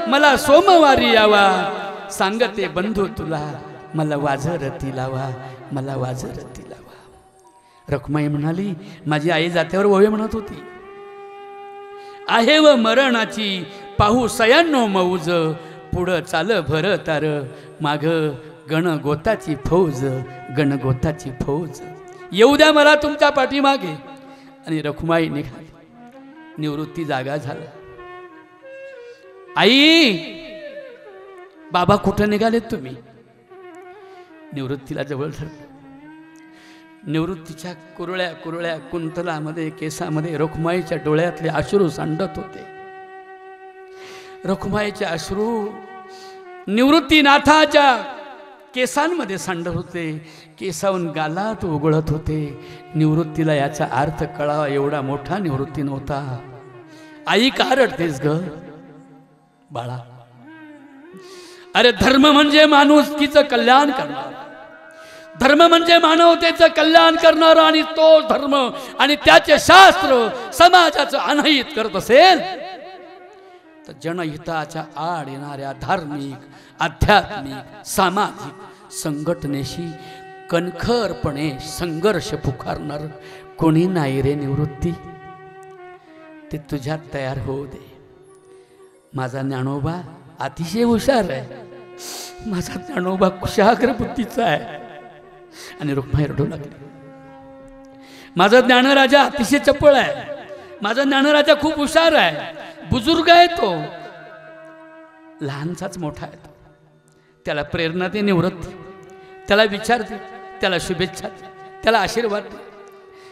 मला सोमवारी यावा, सांगते बंधू तुला मला वाजरती लावा, मला वाजरती लावा. रखुमाई म्हणाली, माझी आई जात्यावर ओवे म्हणत होती, आहे व मरणाची पाहू सयानो मौज, पुढं चाल भर तार, माग गणगोताची फौज, गणगोताची फौज, येऊ द्या मला तुमच्या पाठीमागे. आणि रखुमाई निघाली. निवृत्ती जागा झाला. आई, बाबा कुठं निघालेत तुम्ही? निवृत्तीला जवळ धरलं. निवृत्तीच्या कुरळ्या कुरळ्या कुंतलामध्ये, केसामध्ये रखुमाईच्या डोळ्यातले अश्रू सांडत होते. रखुमाईचे अश्रू निवृत्तीनाथाच्या केसांमध्ये सांडत होते, केसावून गालात उघळत होते. निवृत्तीला याचा अर्थ कळावा एवढा मोठा निवृत्ती नव्हता. आई का रडतेस ग बाळा? अरे धर्म म्हणजे माणुसकीचं कल्याण करणार, धर्म म्हणजे मानवतेचं कल्याण करणार, आणि तो धर्म आणि त्याचे शास्त्र समाजाचं अनहित करत असेल तर जनहिताच्या आड येणाऱ्या धार्मिक, आध्यात्मिक, सामाजिक संघटनेशी कणखरपणे संघर्ष पुकारणार कोणी नाही रे निवृत्ती. ते तुझ्यात तयार होऊ दे. माझा ज्ञानोबा अतिशय हुशार आहे, माझा ज्ञानोबा कुशाग्र बुद्धीचा आहे. आणि रखुमाई रडू लागली. माझा ज्ञानराजा अतिशय चपळ आहे, माझा ज्ञानराजा खूप हुशार आहे, बुजुर्ग आहे, तो लहानचाच मोठा आहे. त्याला प्रेरणा दे निवृत्ती, त्याला विचार दे, त्याला शुभेच्छा दे, त्याला आशीर्वाद दे.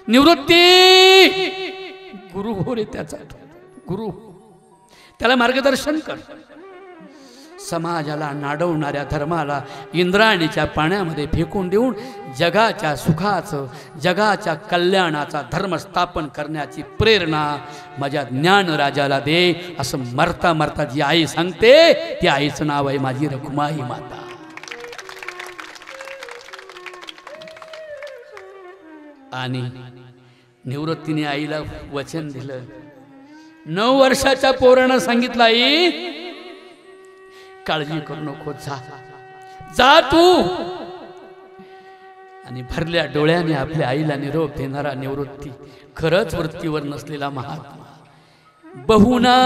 निवृत्ती गुरु हो रे, त्याचा गुरु, त्याला मार्गदर्शन कर. समाजाला नाडवणाऱ्या धर्माला इंद्रायणीच्या पाण्यामध्ये फेकून देऊन जगाच्या सुखाचं, जगाच्या कल्याणाचा धर्म स्थापन करण्याची प्रेरणा माझ्या ज्ञानराजाला दे, असं मरता मरता जी आई सांगते, ती आईचं नाव आहे माझी रखुमाई माता. आणि निवृत्तीने आईला वचन दिलं. 9 वर्षाच्या पोरानं सांगितलं, आई काळजी करू नको, जा जा तू. आणि भरल्या डोळ्याने आपल्या आईला निरोप देणारा निवृत्ती खरंच वृत्तीवर नसलेला महात्मा. बहुना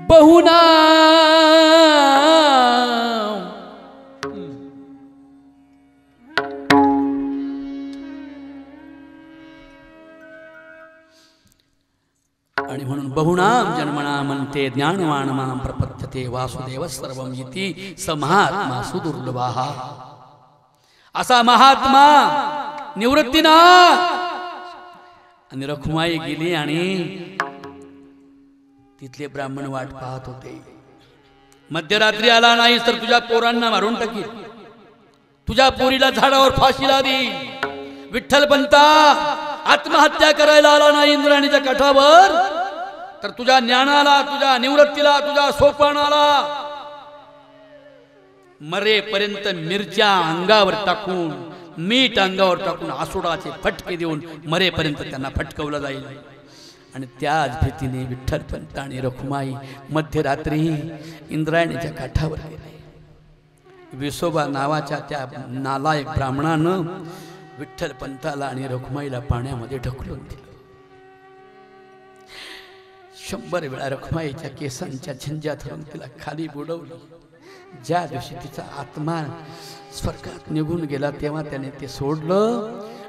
बहुना आणि म्हणून बहुनाम जन्मना म्हणते ज्ञानवान मां प्रपद्यते वासुदेव सर्वम इति स महात्मा सुदुर्लभः. असा महात्मा निवृत्तीना. आणि रखुमाई गेली आणि तिथले ब्राह्मण वाट पाहत होते. मध्यरात्री आला नाही तर तुझ्या पोरांना मारून टाकी, तुझ्या पोरीला झाडावर फाशीला देईल. विठ्ठलपंता आत्महत्या करायला आला नाही इंद्रायणीच्या काठावर तर तुझ्या ज्ञानाला, तुझ्या निवृत्तीला, तुझ्या सोपानाला मरेपर्यंत मिरच्या अंगावर टाकून, मीठ अंगावर टाकून, आसुडाचे फटके देऊन मरेपर्यंत त्यांना फटकवलं जाईल. आणि त्याच भीतीने विठ्ठलपंत आणि रखुमाई मध्यरात्री इंद्रायणीच्या काठावर गेले. विसोबा नावाच्या त्या नालायक ब्राह्मणानं विठ्ठलपंताला आणि रखुमाईला पाण्यामध्ये ढकलून दिलं. 100 वेळा रखुमाईच्या केसांच्या झंझा धरून तिला खाली बुडवली. ज्या दिवशी तिचा आत्मा स्वर्गात निघून गेला तेव्हा त्याने ते सोडलं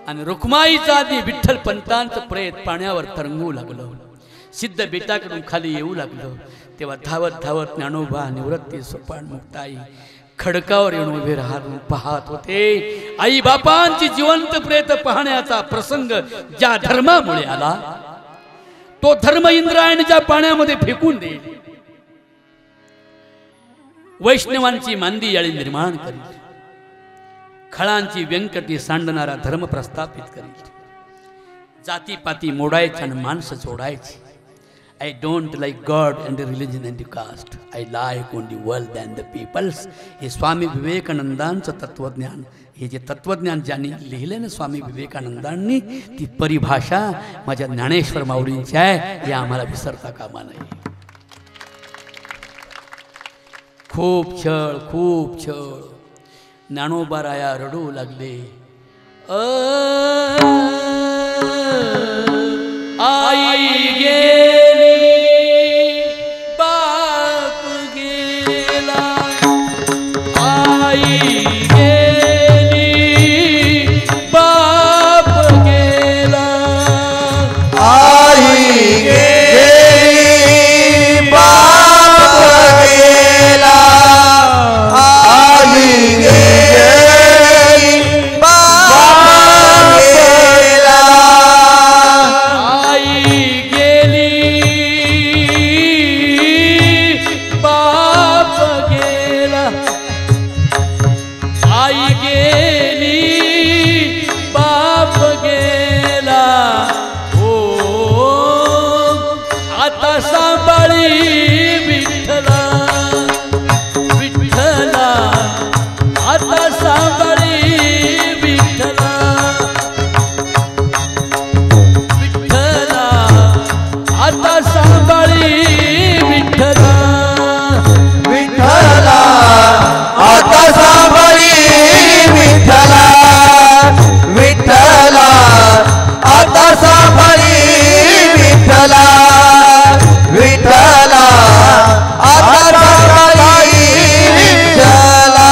आणि रुक्माईचा आधी विठ्ठल पंतांचं प्रेत पाण्यावर तरंगू लागलं. सिद्ध बेटाकडून खाली येऊ लागलं. तेव्हा धावत धावत ज्ञानोबा निवृत्ती सोपान मुक्ताई खडकावर येऊन उभे राहून पाहत होते. आई बापांची जिवंत प्रेत पाहण्याचा प्रसंग ज्या धर्मामुळे आला तो धर्म इंद्रायणीच्या पाण्यामध्ये फेकून दे. वैष्णवांची मांदी याळी निर्माण करील. खळांची व्यंकटी सांडणारा धर्म प्रस्थापित करील. जातीपाती मोडायची आणि माणसं जोडायची. I don't like God and the religion and the caste. I like only world and the peoples. हे स्वामी विवेकानंदांचं तत्वज्ञान. हे जे तत्वज्ञान ज्यांनी लिहिले ना स्वामी विवेकानंदांनी ती परिभाषा माझ्या ज्ञानेश्वर माऊलींची आहे. हे आम्हाला विसरता कामा नाही. खूप छळ ज्ञानोबा राया रडू लागले. आई गेली बाप गेला. आई गेली बाप गेला. आई गेली बाप गेला. आई गेली बाप गेला. आई गेली बाप गेला. आई गेली बाप गेला. हो आता सांभाळी विठ्ठला विठ्ठला. आता सांभाळी विठ्ठला विठ्ठला. आता सांभाळी विठ्ठला विठ्ठला आता सांभाळी विठ्ठला. विठ्ठला आता सांभाळी विठ्ठला. विठ्ठला आता सांभाळी विठ्ठला.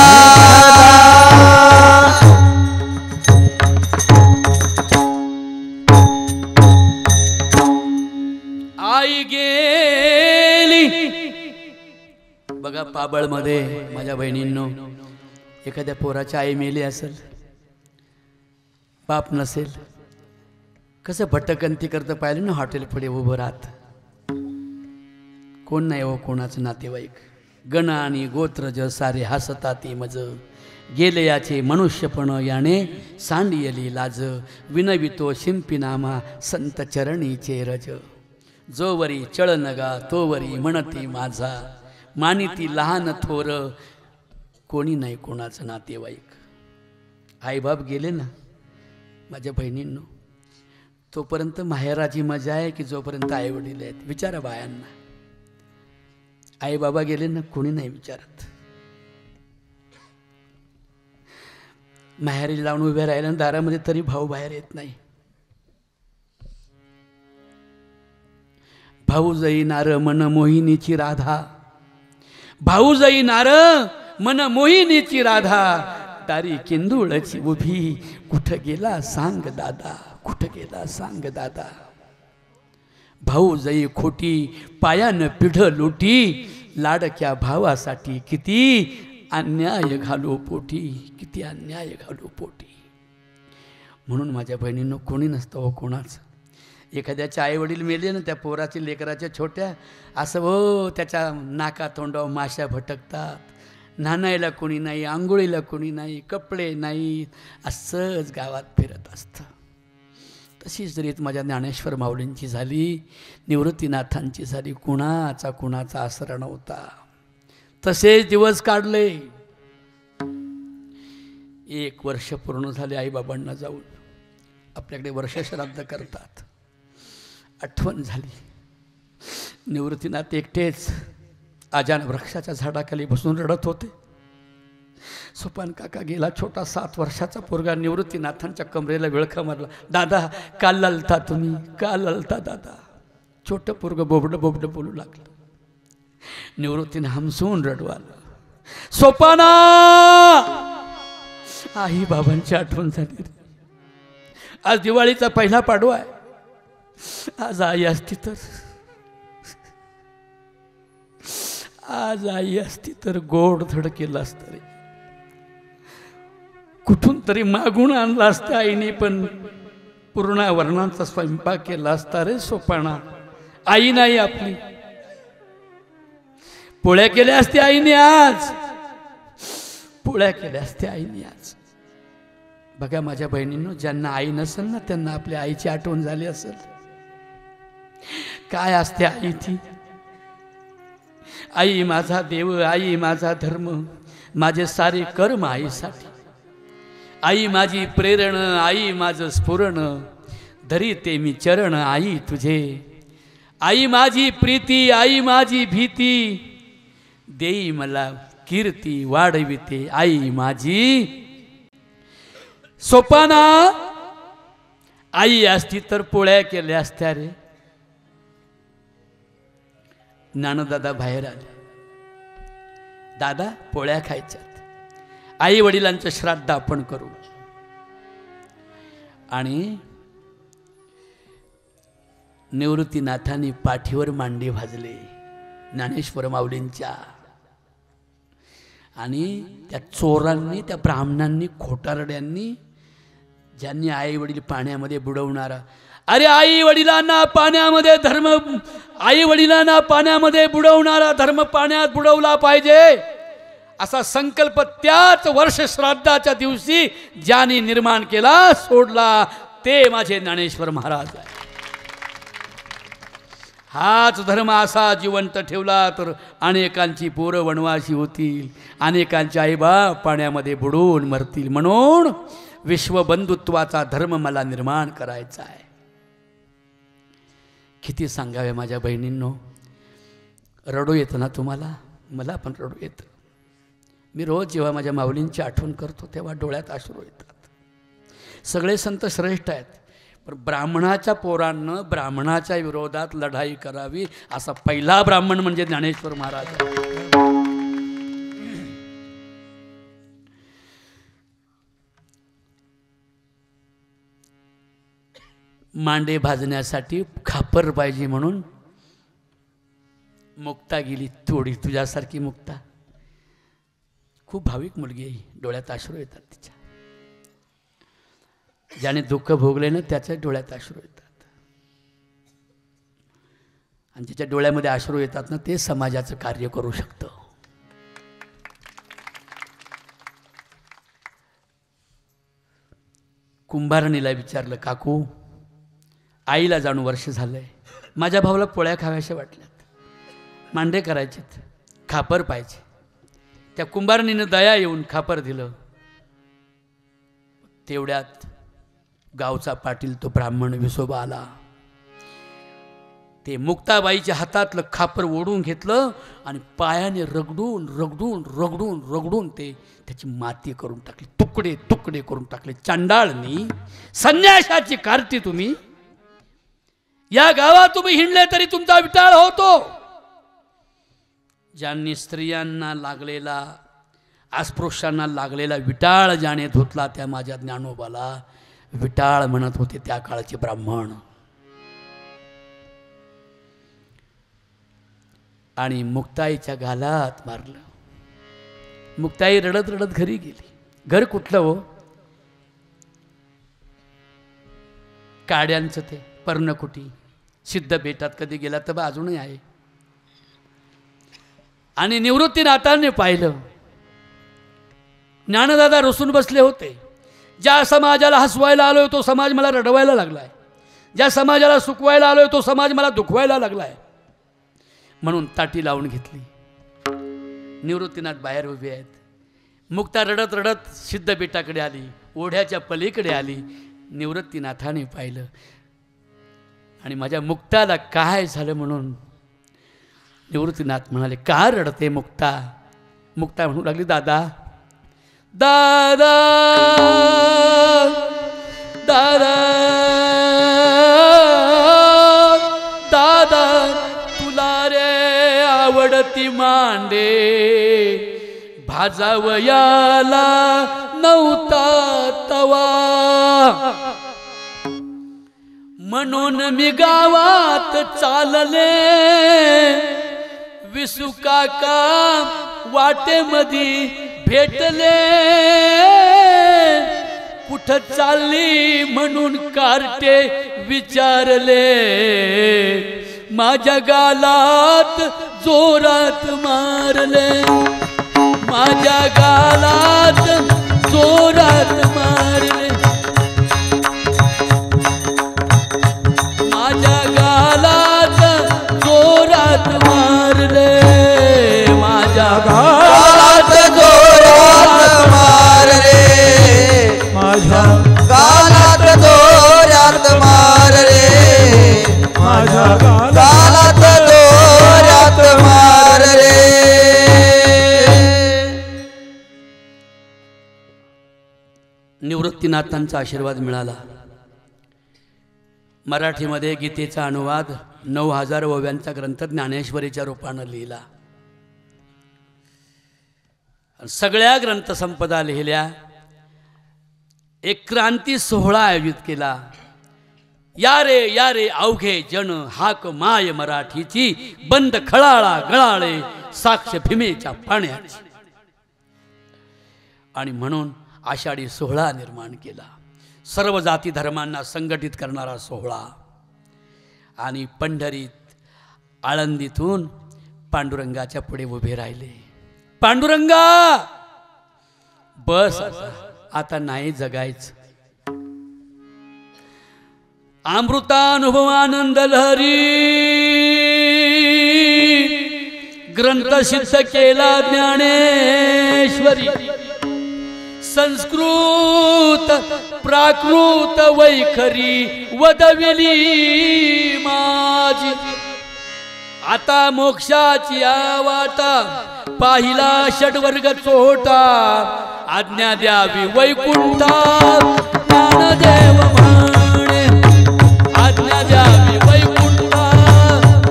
आई गेली. बघा पाबळमध्ये माझ्या बहिणींनो एखाद्या पोराची आई मेली असेल, बाप नसेल, कसं भटकंती करतं पाहिलं ना हॉटेल पुढे उभं राहत. कोण नाही हो कोणाचं नातेवाईक. गण आणि गोत्रज सारे हसताती मज. गेले याचे मनुष्यपण याने सांडियली लाज. विनवितो शिंपीनामा संत चरणीचे रज. जोवरी चळनगा तोवरी म्हणती माझा. मानिती लहान थोर कोणी नाही कोणाचं नातेवाईक. आईबाप गेले ना माझ्या बहिणींनो तोपर्यंत माहेराची मजा आहे की जोपर्यंत आई वडील आहेत. विचारा बायांना. आई बाबा गेले ना कोणी नाही विचारत. माहेरी लावून उभे राहिल्या दारामध्ये तरी भाऊ बाहेर येत नाही. भाऊ जाई नार मन मोहिनीची राधा. भाऊ जाई नार मन मोहिनीची राधा. तारी किंदुळची उभी कुठं गेला सांग दादा. कुठं गेला सांग दादा. भाऊ जाई खोटी पायानं पिढ लुटी. लाडक्या भावासाठी किती अन्याय घालो पोटी. किती अन्याय घालो पोटी. म्हणून माझ्या बहिणींनो कोणी नसतं हो कोणाचं. एखाद्याचे आई वडील मेले ना त्या पोराच्या लेकराच्या छोट्या असं हो त्याच्या नाका तोंडावर माश्या भटकतात. नाणायला कोणी नाही, आंघोळीला कोणी नाही, कपडे नाहीत, असंच गावात फिरत असतं. तशीच रीत माझ्या ज्ञानेश्वर माऊलींची झाली, निवृत्तीनाथांची झाली. कुणाचा आसरा नव्हता. तसेच दिवस काढले. 1 वर्ष पूर्ण झाले आईबाबांना जाऊन. आपल्याकडे वर्षश्राद्ध करतात. आठवण झाली. निवृत्तीनाथ एकटेच आजान वृक्षाच्या झाडाखाली बसून रडत होते. सोपान काका गेला. छोटा 7 वर्षाचा पोरगा निवृत्तीनाथांच्या कमरेला विळखा मारला. दादा काल ललता तुम्ही, काल ललता दादा. छोटं पोरगं बोबडं बोबडं बोलू लागलं. निवृत्तीने हमसून रडू आलं. सोपाना, आई बाबांची आठवण झाली. आज दिवाळीचा पहिला पाडवा आहे. आज आई असती तर, आज आई असती तर गोड धड केलं असतं रे. कुठून तरी मागून आणला असतं आईने, पण पूर्ण वर्णांचा स्वयंपाक केला असता रे सोपाना. आई नाही आपली. पोळ्या केल्या असत्या आईने आज, पोळ्या केल्या असत्या आईने आज. बघा माझ्या बहिणींनो, ज्यांना आई नसेल ना त्यांना आपल्या आईची आठवण झाली असेल. काय असते आई ती? आई माझा देव, आई माझा धर्म, माझे सारे कर्म आईसाठी. आई माझी प्रेरण, आई माझं स्फुरण, धरी ते मी चरण आई तुझे. आई माझी प्रीती, आई माझी भीती, देई मला कीर्ती वाढविते आई माझी. सोपाना, आई असती तर पोळ्या केल्या असत्या रे. नानदादा बाहेर आले. दादा पोळ्या खायच्यात, आई वडिलांचं श्राद्ध आपण करू. आणि निवृत्तीनाथांनी पाठीवर मांडी भाजले ज्ञानेश्वर माऊलींच्या. आणि त्या चोरांनी, त्या ब्राह्मणांनी, खोटारड्यांनी, ज्यांनी आई वडील पाण्यामध्ये बुडवणारा, अरे आई वडिलांना पाण्यामध्ये धर्म, आई वडिलांना पाण्यामध्ये बुडवणारा धर्म पाण्यात बुडवला पाहिजे असा संकल्प त्याच वर्ष श्राद्धाच्या दिवशी ज्यांनी निर्माण केला, सोडला, ते माझे ज्ञानेश्वर महाराज आहे. हाच धर्म असा जिवंत ठेवला तर अनेकांची पोरं वनवासी होतील, अनेकांचे आईबाप पाण्यामध्ये बुडून मरतील. म्हणून विश्वबंधुत्वाचा धर्म मला निर्माण करायचा आहे. किती सांगावे माझ्या बहिणींनो. रडू येतं ना तुम्हाला? मला पण रडू येतं. मी रोज जेव्हा माझ्या माऊलींची आठवण करतो तेव्हा डोळ्यात अश्रू येतात. सगळे संत श्रेष्ठ आहेत, पण ब्राह्मणाच्या पोरांना ब्राह्मणाच्या विरोधात लढाई करावी असा पहिला ब्राह्मण म्हणजे ज्ञानेश्वर महाराज. मांडे भाजण्यासाठी खापर पाहिजे म्हणून मुक्ता गेली तोडी. तुझ्यासारखी मुक्ता खूप भाविक मुलगी आहे, डोळ्यात अश्रू येतात तिच्या. ज्याने दुःख भोगले ना त्याच्या डोळ्यात अश्रू येतात. आणि ज्याच्या डोळ्यामध्ये अश्रू येतात ना ते समाजाचं कार्य करू शकतं. कुंभारणीला विचारलं, काकू आईला जाणून वर्ष झालंय, माझ्या भावाला पोळ्या खाव्याशा वाटल्यात, मांडे करायचेत, खापर पाहिजे. त्या कुंभारणीनं दया येऊन खापर दिलं. तेवढ्यात गावचा पाटील तो ब्राह्मण विसोबा आला. ते मुक्ताबाईच्या हातातलं खापर ओढून घेतलं आणि पायाने रगडून रगडून रगडून रगडून ते त्याची माती करून टाकली, तुकडे तुकडे करून टाकले. चांडाळनी, संन्याशाची कार्ती तुम्ही, या गावात तुम्ही हिंडले तरी तुमचा विटाळ होतो. ज्यांनी स्त्रियांना लागलेला, अस्पृश्यांना लागलेला विटाळ ज्याने धुतला त्या माझ्या ज्ञानोबाला विटाळ म्हणत होते त्या काळचे ब्राह्मण. आणि मुक्ताईच्या गालात मारलं. मुक्ताई रडत रडत घरी गेली. घर कुठलं हो? काड्यांचं ते पर्णकुटी सिद्ध बेटात कधी गेला तर अजूनही आहे. आणि निवृत्तीनाथांनी पाहिलं, ज्ञानदादा रुसून बसले होते. ज्या समाजाला हसवायला आलोय तो समाज मला रडवायला लागलाय, ज्या समाजाला सुखवायला आलोय तो समाज मला दुखवायला लागलाय. म्हणून ताटी लावून घेतली. निवृत्तीनाथ बाहेर उभे आहेत. मुक्ता रडत रडत सिद्ध बेटाकडे आली, ओढ्याच्या पलीकडे आली. निवृत्तीनाथाने पाहिलं आणि माझ्या मुक्ताला काय झालं म्हणून निवृत्तीनाथ म्हणाले, का रडते मुक्ता? मुक्ता म्हणू लागली, दादा दादा दादा दादा आरती मांडे भाजावयाला नव्हता तवा म्हणून मी गावात चालले विसू काका वाटेमध्ये भेटले कुठं चालली म्हणून कार्टे विचारले माझ्या गालात जोरात मारले माझ्या गालात जोरात मारले माझ्या गालात जोरात मारले माझ्या गालात जोरात मारले माझ्या गालात जोरात मारले माझ्या गालात जोरात मारले निवृत्तीनाथांचा आशीर्वाद मिळाला. मराठीमध्ये गीतेचा अनुवाद 9000 ओव्यांचा ग्रंथ ज्ञानेश्वरीच्या रूपानं लिहिला. सगळ्या ग्रंथसंपदा लिहिल्या. एक क्रांती सोहळा आयोजित केला. या रे अवघे जन हाक माय मराठीची बंद खळाळा गळाळे साक्ष भीमेच्या पाण्याची. आणि म्हणून आषाढी सोहळा निर्माण केला. सर्व जाती धर्मांना संघटित करणारा सोहळा. आणि पंढरीत आळंदीतून पांडुरंगाच्या पुढे उभे राहिले. पांडुरंगा बस आता नाही जगायचं. अमृतानुभवानंद लहरी ग्रंथ सिद्ध केला ज्ञानेश्वरी. संस्कृत प्राकृत वैखरी वदविली माझी. आता मोक्षाची वाटा पाहिला षडवर्ग चोटा. आज्ञा द्यावी वैकुंठा ज्ञानदेव म्हणे. आज्ञा द्यावी वैकुंठा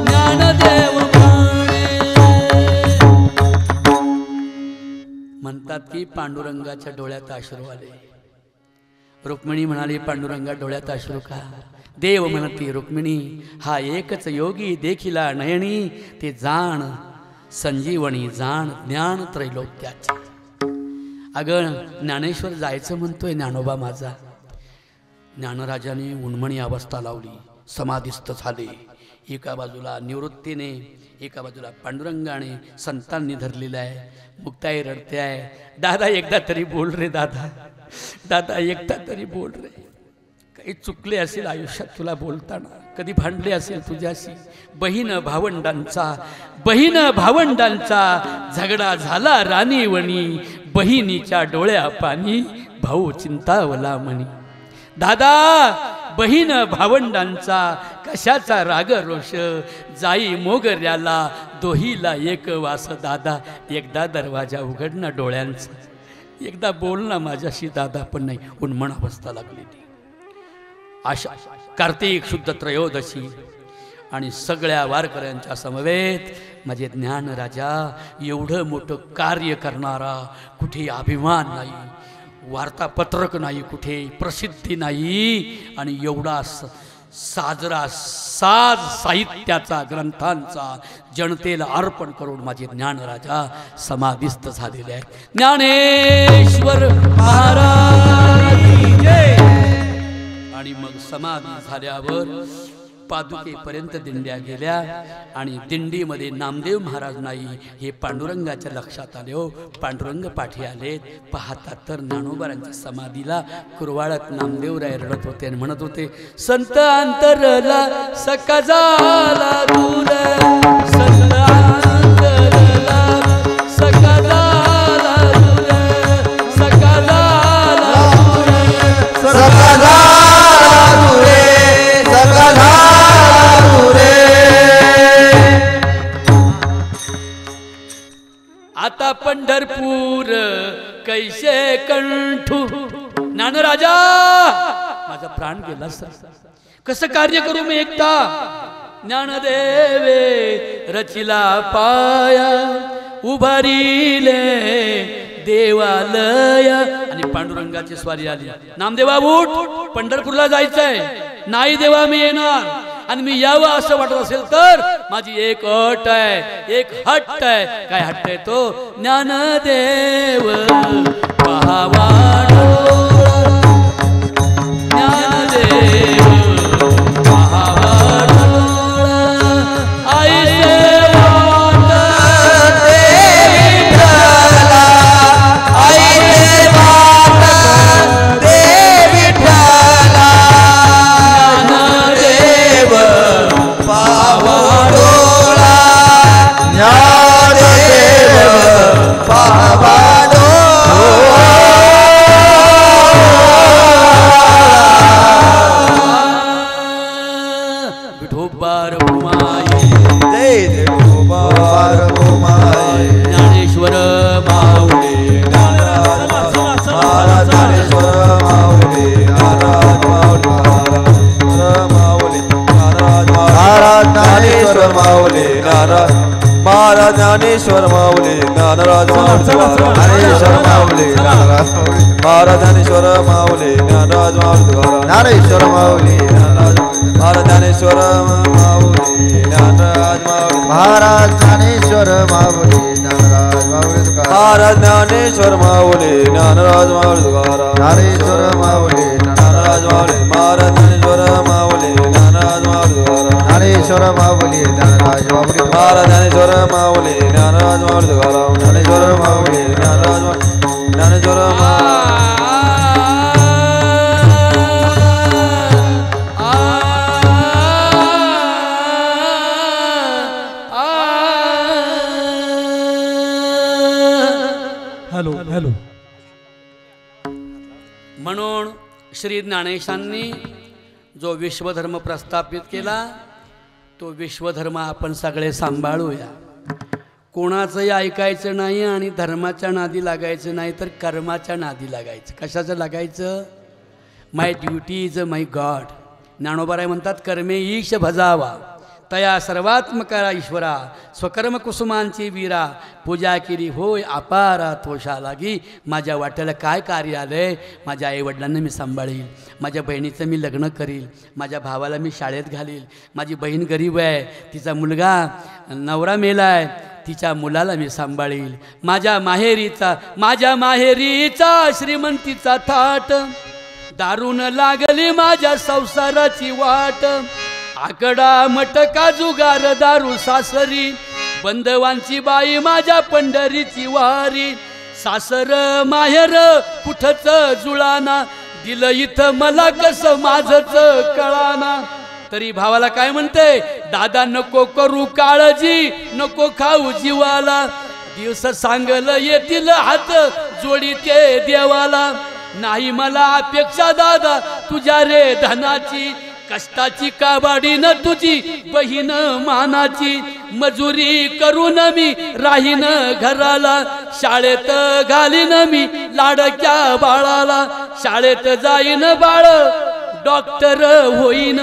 ज्ञानदेव म्हणे. म्हणतात की पांडुरंगाच्या डोळ्यात अश्रू आले. रुक्मिणी म्हणाली पांडुरंगा डोळ्यात अश्रू का. देव म्हणती रुक्मिणी हा एकच योगी देखिला नयनी. ते जाण संजीवनी जाण ज्ञान त्रैलोक्याचे. अगं ज्ञानेश्वर जायचं म्हणतोय ज्ञानोबा माझा. ज्ञानराजाने उन्मणी अवस्था लावली. समाधिस्थ झाले. एका बाजूला निवृत्तीने एका बाजूला पांडुरंगाने संतांनी धरलेलं आहे. मुक्ताई रडते आहे. दादा एकदा तरी बोल रे दादा. दादा एकदा तरी बोल रे. काही चुकले असेल आयुष्यात तुला बोलताना. कधी भांडले असेल तुझ्याशी. बहीण भावंडांचा झगडा झाला राणीवणी. बहिणीच्या डोळ्या पाणी भाऊ चिंतावला म्हणी. दादा बहीण भावंडांचा कशाचा राग रोष. जाई मोगऱ्याला दोहीला एक वास. दादा एकदा दरवाजा उघडणं डोळ्यांचा. एकदा बोल ना माझ्याशी दादा. पण नाही उन्मण अवस्था लागलेली. आशा कार्तिक शुद्ध त्रयोदशी आणि सगळ्या वारकऱ्यांच्या समवेत माझे ज्ञान राजा एवढं मोठं कार्य करणारा. कुठे अभिमान नाही, वार्तापत्रक नाही, कुठे प्रसिद्धी नाही. आणि एवढा साजरा साज साहित्याचा ग्रंथांचा जनतेला अर्पण करून माझे ज्ञानराजा समाधिस्थ झालेले आहेत. ज्ञानेश्वर महाराज जय. आणि मग समाधी झाल्यावर पादुकेपर्यंत दिंड्या गेल्या. आणि दिंडीमध्ये नामदेव महाराज नाही हे पांडुरंगाच्या लक्षात आले. हो पांडुरंग पाठी आले. पाहतात तर ज्ञानोबारांच्या समाधीला कुरवाळत नामदेवराय रडत होते आणि म्हणत होते संत अंतरला सका झाला दूर. संत अंतरला सका झाला दूर. सका झाला दूर. सका झाला दूर. सका झाला आता पंढरपूर कैसे कंठू. ज्ञानराजा माझा प्राण गेला सर. कसं कार्य करू मी एकटा. ज्ञानदेवे रचिला पाया उभारिले देवालय आणि पांडुरंगाची स्वारी आली. नामदेवा उठ, पंढरपूरला जायचंय. नाही देवा मी येणार आणि मी यावं असं वाटत असेल तर माझी एक अट आहे, एक हट्ट आहे. काय हट्ट आहे तो? ज्ञानदेव पाहावा डोळा, ज्ञानदेव पाहावा डोळा, आईचे वाट दे विठ्ठला, आईचे वाट दे विठ्ठला. ज्ञानदेव पाहावा डोळा, ज्ञानदेव पाहावा विठोबार भुमाई विठोबार भुमाई. ज्ञानेश्वर माऊली महाराज ज्ञानेश्वर माऊली, महाराज माऊली, महाराज ज्ञानेश्वर माऊली, महाराज ज्ञानेश्वर माऊली, ज्ञानराज ज्ञानेश्वर माऊली, महाराज ज्ञानेश्वर माऊली, ज्ञानराज ज्ञानेश्वर माऊली, महाराज ज्ञानेश्वर माऊली, ज्ञानराज महाराज ज्ञानेश्वर माऊली, ज्ञानराज महाराज ज्ञानेश्वर माऊली, ज्ञानराज ज्ञानेश्वर माऊली, ज्ञानराज महाराज ज्ञानेश्वर माऊली, ज्ञानराज ज्ञानेश्वर माऊली, ज्ञानराज महाराज ज्ञानेश्वर माऊली, ज्ञानराज ज्ञानेश्वर माऊली, ज्ञानराज ज्ञानेश्वर हॅलो हॅलो. म्हणून श्री ज्ञानेशांनी जो विश्वधर्म प्रस्थापित केला तो विश्वधर्म आपण सगळे सांभाळूया. कोणाचंही ऐकायचं नाही आणि धर्माच्या नादी लागायचं नाही, तर कर्माच्या नादी लागायचं. कशाचं लागायचं? माय duty is my God. Dnyanobaray म्हणतात कर्मे ईश भजावा, तया सर्वात्मका ईश्वरा, स्वकर्म कुसुमांची वीरा, पूजा केली होय अपारा तोषा लागी. माझ्या वाट्याला काय कार्य आलंय? माझ्या आईवडिलांना मी सांभाळील, माझ्या बहिणीचं मी लग्न करील, माझ्या भावाला मी शाळेत घालील, माझी बहीण गरीब आहे, तिचा मुलगा नवरा मेला आहे, तिच्या मुलाला मी सांभाळील, माझ्या माहेरीचा श्रीमंतीचा थाट, दारून लागली माझ्या संसाराची वाट, आकडा मटका जुगार दारू सासरी, बंधवांची बाई माझ्या पंढरीची वारी, सासर माहेर कुठच जुळाना, दिलं इथं मला कसं माझच कळाना. तरी भावाला काय म्हणते? दादा नको करू काळजी, नको खाऊ जीवाला, दिवस सांगल येतील हात जोडी ते देवाला, नाही मला अपेक्षा दादा तुझ्या रे धनाची, कष्टाची काबाडी न तुझी बहीण मानाची, मजुरी करून मी राहीन घराला, शाळेत घालीन मी लाडक्या बाळाला, शाळेत जाईन बाळ डॉक्टर होईन,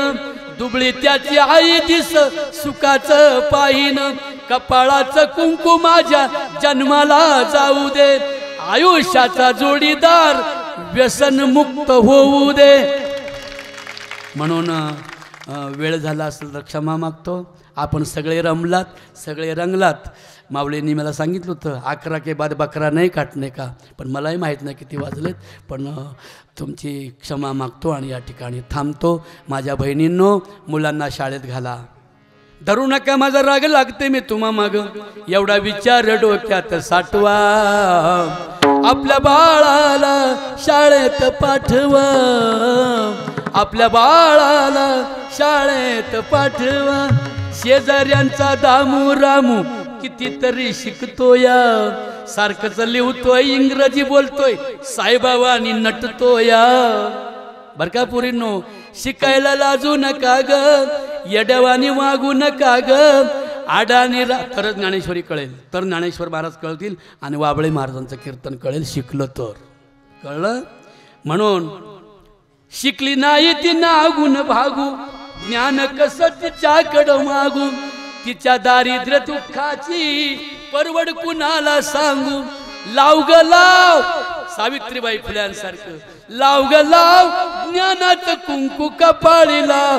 दुबळी त्याची आई दिस सुखाचं पाहिन, कपाळाचं कुंकू माझ्या जन्माला जाऊ दे, आयुष्याचा जोडीदार व्यसन मुक्त होऊ दे. म्हणून वेळ झाला असेल तर क्षमा मागतो. आपण सगळे रमलात, सगळे रंगलात. माऊलींनी मला सांगितलं होतं 11 के बाद बकरा नाही काटणे का, पण मलाही माहीत नाही किती वाजलेत, पण तुमची क्षमा मागतो आणि या ठिकाणी थांबतो. माझ्या बहिणींनो, मुलांना शाळेत घाला, धरू नका माझा राग लागते मी तुम्हा माग, एवढा विचार डोक्यात साठवा, आपल्या बाळाला शाळेत पाठवा, आपल्या बाळाला शाळेत पाठवा, शेजाऱ्यांचा दामू रामू कितीतरी शिकतोय, सारखंच लिहतोय, इंग्रजी बोलतोय, साईबाबांनी नटतोय. बर का पुरींनो, शिकायला लाजू नका ग, येड्यावानी वागू नका ग, आडाने तरच ज्ञानेश्वरी कळेल, तर ज्ञानेश्वर महाराज कळतील आणि वाबळे महाराजांचं कीर्तन कळेल, शिकलं तर. कळलं? म्हणून शिकली नाही ती नागून भागू, ज्ञान कसं तिच्याकडं मागू तिच्या दारिद्र्य दुःखाची परवड कुणाला सांगू लाव ग लाव सावित्रीबाई फुल्यांसारखं लाव ग लाव ज्ञानात कुंकू कपाळी लाव